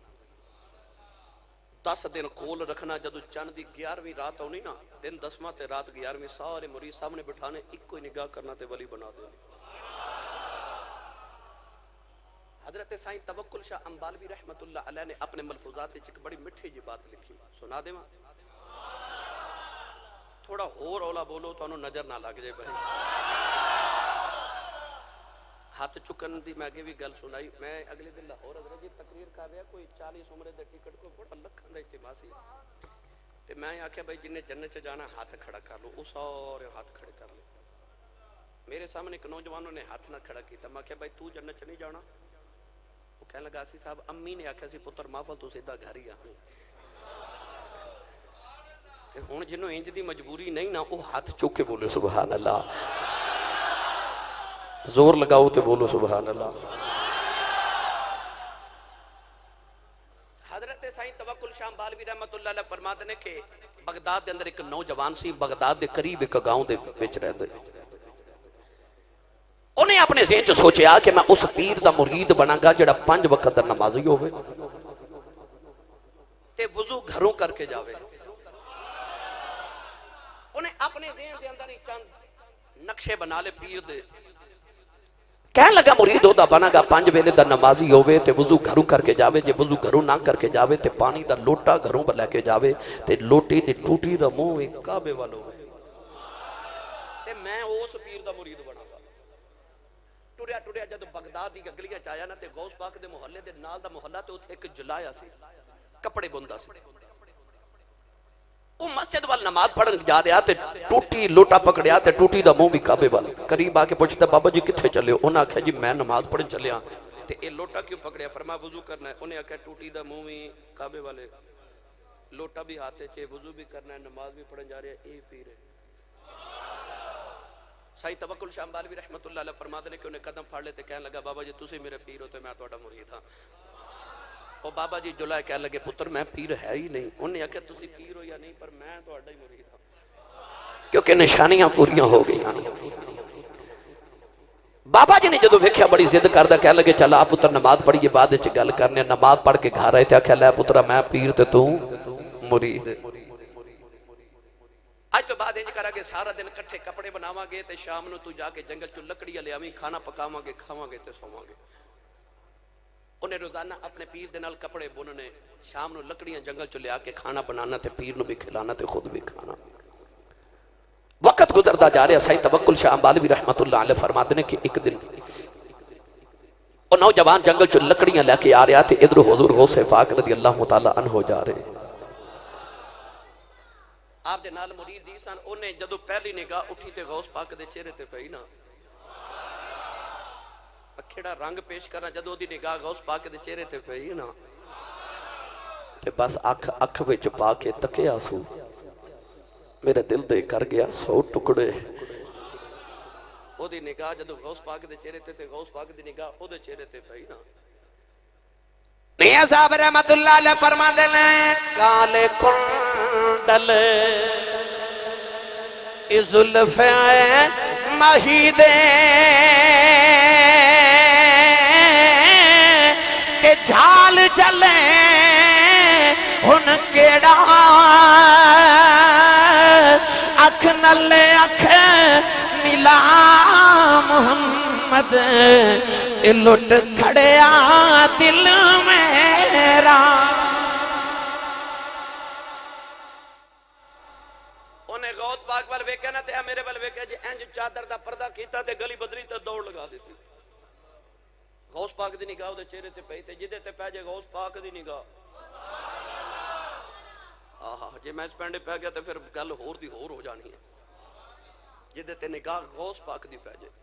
10 दिन कोल रखना, जदों चंद की 11वीं रात आनी ना, दिन 10वां ते रात 11वीं, सारे मुरीद सामने बिठाने, इको ही निगाह करना ते वली बना देने। हजरत साईं तवक्कुल शाह अंबालवी रहमतुल्लाह अलैह ने अपने मलफूजात एक बड़ी मिठी जी बात लिखी, सुना देवां? थोड़ा होर औला बोलो तो नजर ना लग जाए। भाई हाथ चुकन की मैं अगे भी गल सुनाई। मैं अगले दिन लाहौर हजरत जी तकरीर कर रहा, कोई 40 उम्र के टिकट को बड़ा लखन का इज्तिमा सी, ते मैं आख्या भाई जिन्हें जन्नत च जाना हाथ खड़ा कर लो, वो सारे हाथ खड़े कर ले। मेरे सामने एक नौजवानों ने हाथ ना खड़ा किया, मैं आख्या भाई तू जन्नत च नहीं जाना? वो कह लगा सी साहब अम्मी ने आख्या सी पुत्र महफल तू सीधा घर ही आ। हुण जिन्हों इंज दी मजबूरी नहीं ना, वो हाथ चुक के बोले सुभान अल्लाह, जोर लगाओ तो बोलो सुभान अल्लाह। हजरत साईं तवक्कुल शाह अंबालवी रहमतुल्लाह अलैह फरमाते ने कि बगदाद के अंदर एक नौजवान सी, बगदाद के करीब एक गांव दे विच रहंदे। उन्हें अपने ज़हन च सोचा कि मैं उस पीर दा मुरीद बनांगा जिहड़ा 5 वक्त दा नमाजी होवे ते वुजू घरों करके जावे। उन्हें अपने ज़हन दे अंदर ही चंद नक्शे बना ले पीर दे। कह लगा मुरीद ओदा बनागा 5 वेले दा नमाजी होवे ते वुजू घरों करके जावे। जे वुजू घरों ना करके जावे ते पानी दा लोटा घरों पर लेके जावे ते लोटे दी टूटी दा मुंह एक काबे वाल होवे ते मैं उस पीर दा मुरीद बनागा। टुरिया टुरिया जब बगदाद दी गलियां च आया ना, ते गौस पाक दे मोहल्ले दे नाल दा मोहल्ला ते उत्थे एक जुलाया सी, कपड़े बुनदा सी। वो मस्जिद वाल नमाज पढ़न जा रहा ते टूटी लोटा पकड़िया ते टूटी दा मुंह भी काबे वाल। करीब आके पूछता बाबा जी किथे चले हो? उन्हें आख्या जी मैं नमाज पढ़न चलिया ते ए लोटा क्यों पकड़िया? फरमा वजू करना है। उन्हें आख्या टूटी दा मुंह भी काबे वाले, लोटा भी हाथ च, वजू भी करना है, नमाज भी पढ़न जा रहा है, ये पीर है। साईं तवक्कुल शाह अंबालवी रहमतुल्लाह अलैह फरमाते हैं कि उन्हें कदम फाड़ लेते, कहने लगा बाबा जी तुसी मेरे पीर हो तो मैं तुहाडा मुरीद हाँ। और बाबा जी जुलाए कह लगे पुत्र मैं पीर है ही नहीं। उन्हें आख्या तुसी पीर हो या नहीं पर मैं तुहाडा ही मुरीद हाँ, क्योंकि निशानियां पूरी हो गई। बाबा जी ने जो वेख्या बड़ी जिद करदा, कह लगे चल आ पुत्र नमाज पढ़िए, बाद विच गल करने। नमाज पढ़ के घर आए तो आख्या लै पुत्रा मैं पीर ते तू मुरीद। अज तो बाद इंज करांगे सारा दिन इकट्ठे कपड़े बनावांगे ते शाम नूं तू जाके जंगल चों लकड़ियां लियावीं, खाना पकावांगे, खावांगे ते सोवांगे। उन्हें रोजाना अपने पीर दे नाल कपड़े बुनने, शाम नूं लकड़ियां जंगल चों लिया के खाना बनाना ते पीर नूं भी खिलाना ते खुद भी खाना। वक्त गुजरता जा रहा। साईं तवक्कुल शाह अंबालवी रहमतुल्लाह अलैह फरमाते हैं कि एक दिन वो नौजवान जंगल चो लकड़ियां लेके आ रहा थे, इधर हुजूर गौसे पाक रज़ी अल्लाह तआला अन्हु जा रहे। आप दे नाल मुरीद दी सन। उन्हें जदों पहली निगाह उठी ते गौस पाक दे चेहरे ते पई ना, अखेड़ा रंग पेश करना, जदों दी निगाह गौस पाक दे चेहरे ते पई ना ते बस अख अख विच पा के तकिया सू, मेरे दिल दे कर गया 100 टुकड़े। ओदी निगाह जदों गौस पाक दे चेहरे ते गौस पाक दी निगाह ओदे चेहरे ते पई ना। मियां साहब रहमतुल्लाह अलैह फरमाते हैं काले कुंडल इजुल्फे महीदे के झाल चले हुन केड़ा अख नले अख मिला मुहम्मद लुट खड़िया दिल मेरा। उन्हें गौस पाक वाल वेख्या ना ते मेरे वाल वेख्या जी, इंज चादर दा पर्दा कीता ते गली बदली ते दौड़ लगा दी। गौस पाक दी निगाह उहदे चेहरे ते पई ते जिदे ते पै जे गौस पाक दी निगाह, आहा जे मैं इस पैंडे पै गया तो फिर गल होर दी होर हो जानी है। जिदे ते निगाह गौस पाक दी पै जाए।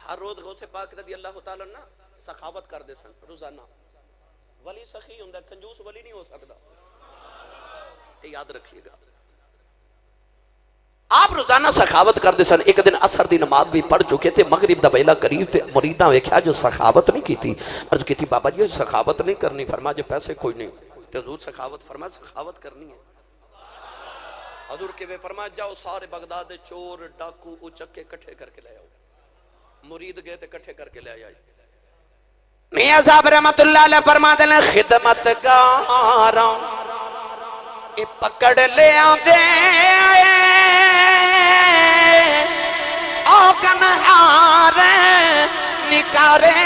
हर रोज गौसे पाक रज़ी अल्लाह तआला ना सखावत करते सन रोजाना। वली सखी हुंदा, कंजूस वली नहीं हो सकता, ये याद रखिएगा। आप रोजाना सखावत करते सन। एक दिन असर दी नमाज भी पढ़ चुके थे, मगरिब दा वेला करीब ते मुरीदां वेख्या जो सखावत नहीं की। अर्ज की बाबा जी सखावत नहीं करनी। फरमा जे पैसे कोई नहीं तो हजूर सखावत, फरमा सखावत करनी है। हजूर के वे फरमा जाओ सारे बगदाद दे चोर डाकू उचक्के इकट्ठे करके ले आओ। मुरीद गए ते इकट्ठे करके ले आए। मियां साहब रहमतुल्लाह अलैह फरमाते हैं खिदमतगारां ए पकड़ ले आंदे ओ कन्हार निकारे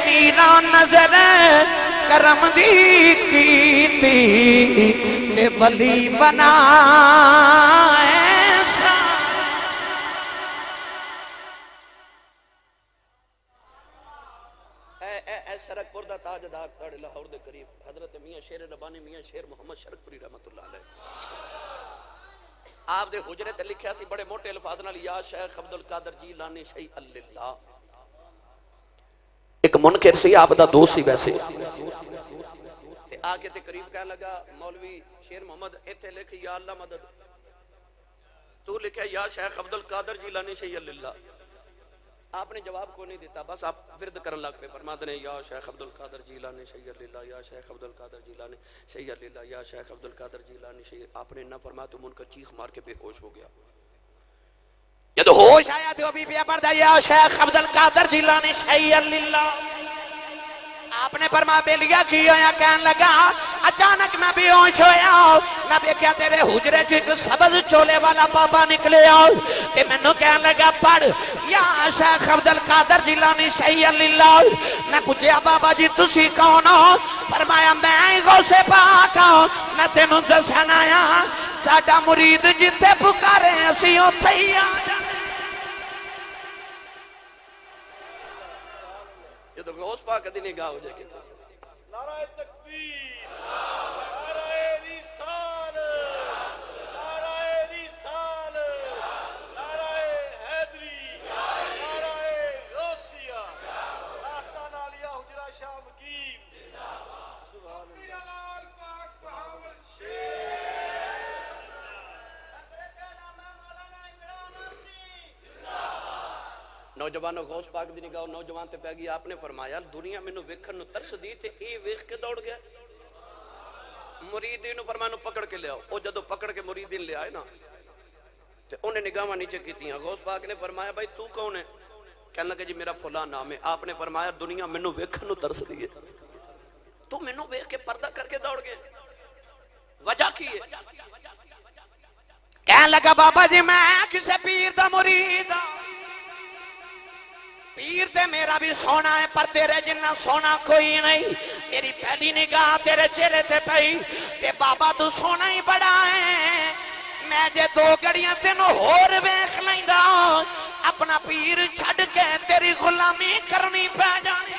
मीरा नजर करम दी कीती ते वली बनाए। शरकपुर दा ताजदार ताड़े लाहौर दे करीब हजरत मियां शेर रब्बानी मियां शेर मोहम्मद शरकपुरी रहमतुल्लाह अलैह आप दे हुजरे ते लिखिया सी बड़े मोटे अल्फाज नाल या शेख अब्दुल कादर जीलानी शई अल्लाह। एक मुनकिर सी, आप दा दोस्त सी वैसे, ते आके ते करीब कहने लगा मौलवी शेर मोहम्मद इथे लिख या अल्लाह मदद, तू लिखिया या शेख अब्दुल कादर जीलानी शई अल्लाह। आपने जवाब को नहीं दिता, बस आप विरद करने लग पे। फरमाते हैं या शेख अब्दुल कादर जीलानी शई अल्लाह, या शेख अब्दुल कादर जीलानी शई अल्लाह, या शेख अब्दुल कादर जीलानी शई। आपने ना फरमाया तो उनका चीख मार के बेहोश हो गया। जब होश आया तो अभी पे पढ़ता या शेख अब्दुल कादर जीलानी शई अल्लाह। आपने फरमा बेलिया की होया, कहने लगा अचानक मैं बेहोश होया। मैं देखा तेरे हुजरे च एक सबज चोले वाला बाबा निकले ते मैनू कहने लगा पढ़ या शेख अब्दुल कादर जीलानी शई अल्लाह। मैं पूछया बाबा जी तुसी कौन हो? फरमाया मैं गौसे पाक हां। मैं तेनू दसन आया साडा मुरीद जिथे पुकारे असीं उत्थे ही आ। तो गौस पाक दी निगाह हो जाए। नारा तकबीर, नारा रिसाल, नारा रिसाल, नारा हैदरी, नारा गौसिया। नौजवानों गौस पाक दी निगाह नौजवान ते पै गई। आपने फरमाया दुनिया मैनू वेखण नू तरस दी ते ये वेख के दौड़ गया। मुरीदी नू फरमाया पकड़ के लियाओ। वो जदों पकड़ के मुरीदी ले आए ना ते उन्हें निगाहां नीचे कीतियां। गौस पाक ने फरमाया भाई तू कौन है? कहने लगे जी मेरा फुला नाम है। आपने फरमाया दुनिया मैनू वेखण नू तरस दी है, तू मैनू वेख के पर्दा करके दौड़ गया, वजह की है? कहने लगा बाबा जी मैं किसे पीर दा मुरीद हां, पीर ते मेरा भी सोना है पर तेरे जिन्ना सोना कोई नहीं। मेरी पहली निगाह तेरे चेहरे ते पई ते बाबा तू सोना ही बड़ा है। मैं जे दो घड़ियां तेनों होर वेख लैंदा अपना पीर छड़ के तेरी गुलामी करनी पै जानी।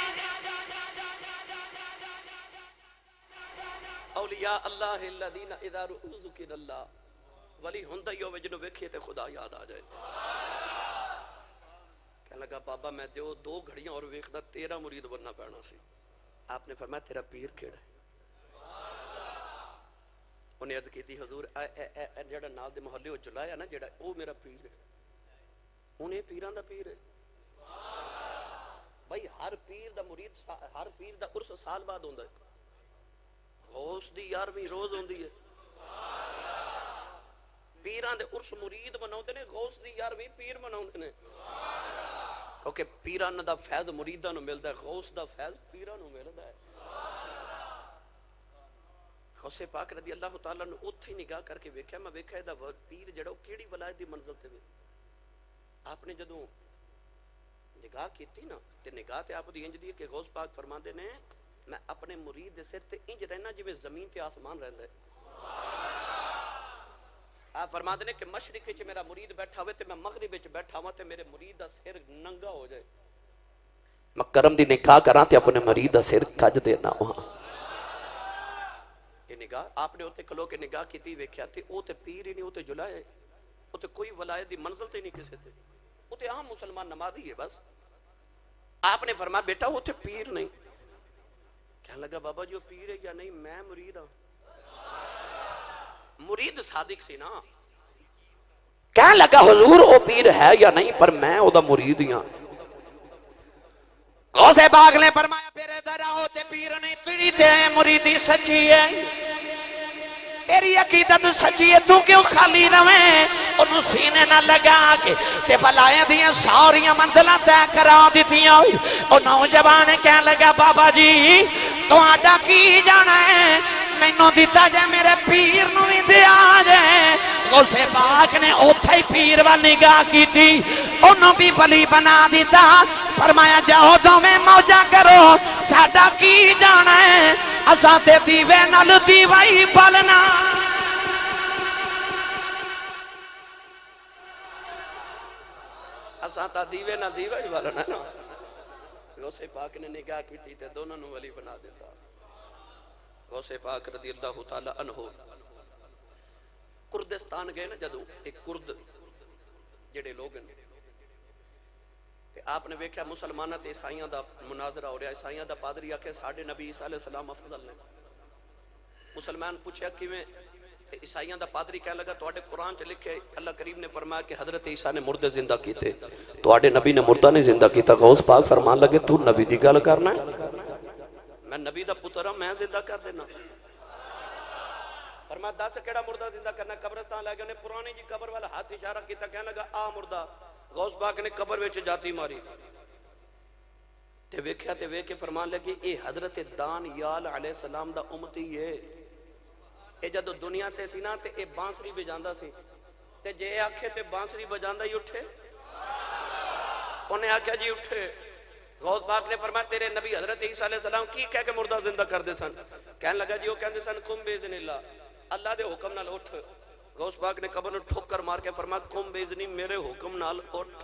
औलिया अल्लाह अल्लज़ीना इज़ा रुअू ज़ुकिरल्लाह, वली हुंदा ही होवे जिन्हों वेखिए ते खुदा याद आ जाए। कहने लगा बाबा मैं जो दो घड़ियां और वेखदा तेरा मुरीद बनना पैना सी। आपने फरमाया तेरा पीर केड़ा है? उन्हें अर्ज की हजूर जेड़ा नाल दे मोहल्ले वो जुलाया ना जेड़ा वो मेरा पीर है। उन्हें पीरां दा पीर है भाई। हर पीर दा मुरीद हर पीर दा उर्स साल बाद होंदा है। गौस दी 11वीं रोज होंदी है। पीरां दे उर्स मुरीद मनाउंदे ने, गौस दी 11वीं पीर मनाउंदे ने। क्योंकि पीरां दा फैज़ मुरीदां नूं मिलदा है, गौस दा फैज़ पीरां नूं मिलदा है। गौसे पाक रज़ी अल्लाह तआला ने उत्थे निगाह करके वेख्या, मैं वेख्या इहदा पीर जेड़ा केड़ी वलायत दी मंजिल ते वे। आपने जदों निगाह कीती ना ते निगाह ते आप दी इंज दी कि गौस पाक फरमांदे ने मैं अपने मुरीद दे सिर ते इंज रहना जिवें जमीन ते आसमान रहंदा है। आप फरमाते ने कि मशरिक च मेरा मुरीद बैठा हुए ते मैं मगरिब च बैठा हुआ ते मेरे मुरीद दा सिर नंगा हो जाए, मैं करम दी निगाह करां ते अपने मुरीद दा सिर कज देना वहां। ये निगाह आपने उत्ते खलो के निगाह कीती वेख्या ते ओ ते पीर ही नहीं, ओ ते जुलाए, ओ ते कोई वलायत दी मंजिल ते नहीं किसे ते, ओ ते आम मुसलमान नमाजी है बस। आपने फरमाया बेटा वो ते पीर नहीं। कहने लगा बाबा जी वो पीर है या नहीं? मैं मुरीद हां। मुरीद सादिक सी ना। कहने लगा हुजूर वो पीर है या नहीं पर मैं ओदा मुरीद ही हां। गौसे पाक ने फरमाया फिर इधर आओ ते पीर नहीं तेरी ते मुरीदी सच्ची है, तेरी अकीदत सच्ची है, तू क्यों खाली रवे? ओनू सीने ना लगा के ते बलाए दियां सारियां मंजिलां तय करा दित्तियां। ओ नौजवान कहने लगा बाबा जी तुहाडा की जाना है, मैनू दिता जे मेरे पीर नू भी दिया जे। गौसे पाक ने उत्थे ही पीर वाल निगाह कीती, ओनू भी बली बना दिता। फरमाया जाओ दोवें मौजा करो, साडा की जाना है, असां ते दीवे नाल दीवा ही बलना। असां ता दीवे नाल दीवा ही बलना ना। गौसे पाक ने निगाह कीती ते दोनों नू वली बना दिता। गौसे पाक रज़ी अल्लाह तआला अन्हु कुर्दिस्तान गए ना जदों, एक कुर्द जेड़े लोग ने ते आपने वेख्या मुसलमानां ते ईसाइयां दा मुनाजरा हो रहा। ईसाइयां दा पादरी आखे साडे नबी ईसा अलैहिस्सलाम अफजल ने। मुसलमान पूछया किवें ते ईसाइयां दा पादरी कहने लगा तुहाडे कुरान च लिखे अल्लाह करीम ने फरमाया कि हजरत ईसा ने मुर्दे जिंदा कीते, तुहाडे नबी ने मुर्दा नहीं जिंदा कीता। गौस पाक फरमान लगे तू नबी दी गल करना है? मैं नबी दा पुत्र हां, मैं जिंदा कर देना। फरमाया दस केड़ा मुर्दा जिंदा करना? कब्रिस्तान लै गए, उन्हें पुरानी जी कब्र वाला हाथ इशारा किया, कहने लगा आ मुर्दा। गौस पाक ने कब्र विच जाती मारी ते वेख्या ते वेख के फरमान लगे ये हजरत दानियाल अलैहिस्सलाम दा उम्मती है। ये जदों दुनिया ते सी ना ते ये बांसुरी बजांदा सी ते जे आखे ते बांसुरी बजांदा ही उठे। उन्हें आख्या जी उठे। गौस पाक ने फरमाया तेरे नबी हजरत ईसा अलैहिस्सलाम की कह के मुर्दा जिंदा करदे सन? कहने लगा जी वो कहंदे सन कुम बेइज़निल्लाह, अल्लाह दे हुक्म नाल उठ। गौस पाक ने कब्र नूं ठोकर मार के फरमाया कुम बेइज़नी, मेरे हुक्म नाल उठ।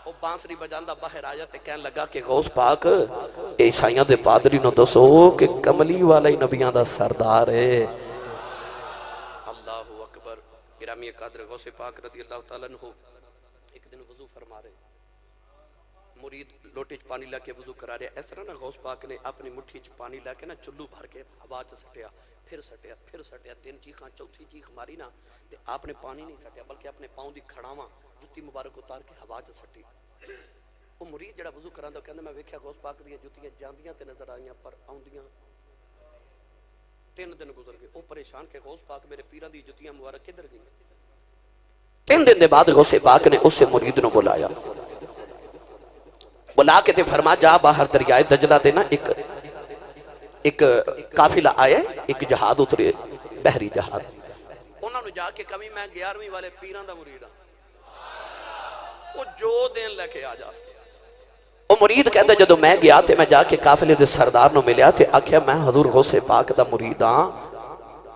वो बांसुरी बजांदा बाहर आया ते कहने लगा कि गौस पाक ईसाइयां दे पादरी नूं दसो कि कमली वाला ही नबियां दा सरदार है। अल्लाहु अकबर। गिरामी कादर गौसे पाक रज़ी अल्लाह तआला अन्हु एक दिन वजू फरमा रहे, मुरीद लोटे च पानी लाके वजू करा रहा। इस तरह ना गौस पाक ने अपनी मुट्ठी च पानी लाके ना चुल्लू भर के हवा च सटिया, फिर सटिया, फिर सटिया, तीन चीखां, चौथी चीख मारी ना ते आपने पानी नहीं सटिया बल्कि अपने पाँव की खड़ावां जुत्ती मुबारक उतार के हवा च सट्टी। वो मुरीद जड़ा वजू करांदा कहंदा मैं वेख्या गौस पाक दी जुत्तियां जांदियां ते नजर आईयां पर आउंदियां 3 दिन गुजर गए। वो परेशान के गौस पाक मेरे पीरां दी जुत्तियां मुबारक किधर गई। 3 दिन के बाद गौसे पाक ने उस मुरीद नूं बुलाया, बुला के ते फरमा जा बाहर दरियाए दजला दे ना एक काफिला आया, एक जहाज उतरे, बहरी जहाज। उन्होंने जाके कमी मैं 11वीं वाले पीरां दा मुरीद हां, वो जो दिन लेके आ जा। वो मुरीद कहता जदों मैं गया ते मैं जाके काफिले दे सरदार नूं मिलिया ते आख्या मैं हजूर गौसे पाक दा मुरीद हां।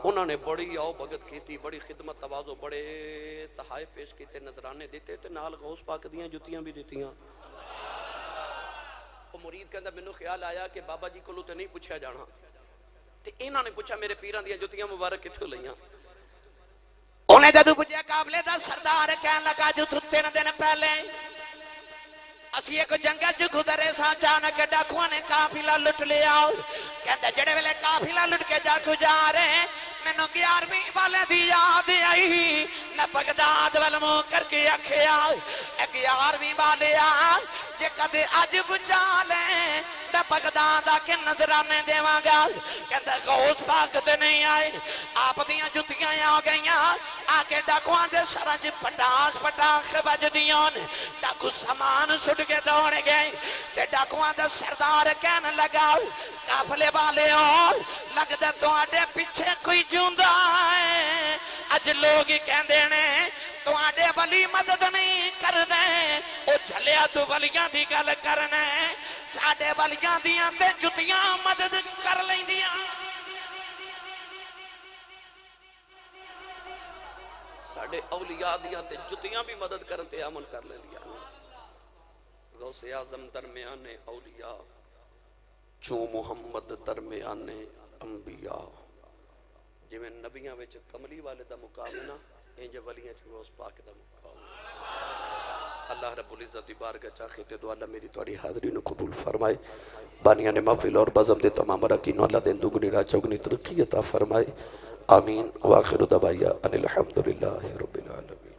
उन्होंने बड़ी आओ भगत की, बड़ी खिदमत तवाज़ो, बड़े तहाए पेश किए, नजराने दिते ते नाल गौस पाक दियां जुत्तियां भी दित्तियां। वो मुरीद कहता मैनू ख्याल आया कि बाबा जी कोलों ते नहीं पूछा जाना, ते इन्हां ने पूछा मेरे पीरां दियां जुत्तियां मुबारक कित्थों लईयां। उन्हें जदों पूछया काफिले दा सरदार कहन लगा जो 3 दिन पहले असी एक जंगल च गुजरे सा, अचानक डाकुआं ने काफिला लुट लिया। कहंदे जेड़े वेले काफिला लुट के डाकू जा रहे मैनू 11वीं वाले दी याद आई। मैं बगदाद वाल मुंह करके आखिया 11वीं वाले आ जे कदे अज बुझा ले मैं बगदाद आके नजराने देवांगा। कहंदा गौस पाक ते नहीं आए, आप दियां जुत्तियां आ गईयां, आके डाकुआं दे सरां च पटाख पटाख बजदियां ने। डाकू सामान सुट के दौड़ गए ते डाकुआं दा सरदार कहन लगा काफले वाले लगदा तुहाडे पीछे कोई जुंदा है। अज लोग कहंदे ने तुहाडे वली मदद नहीं करदे, ओ झलिया तू वलियां दी गल करना, साडे वलियां दियां ते जुत्तियां मदद कर लैंदियां। साडे औलिया दियां ते जुत्तियां भी मदद करन ते अमन कर लैंदियां। गौसे आजम दरमियाने औलिया चू मुहम्मद दरमियाने अंबिया। जिवें नबियां विच कमली वाले दा मुकाबला इंज वलियां च गौस पाक दा मुकाबला। अल्लाह रब्बुल इज्जत दी बारगाह च आखिर ते दुआ अल्लाह मेरी तुहाडी हाज़री नूं कबूल फरमाए। बानियां ने महफिल और बज़म दे तमाम अरकान अल्लाह दे दुगनी रात चौगनी तरक्की अता फरमाए। आमीन। व आखिरु दवाया अनिल हम्दुलिल्लाहि रब्बिल आलमीन।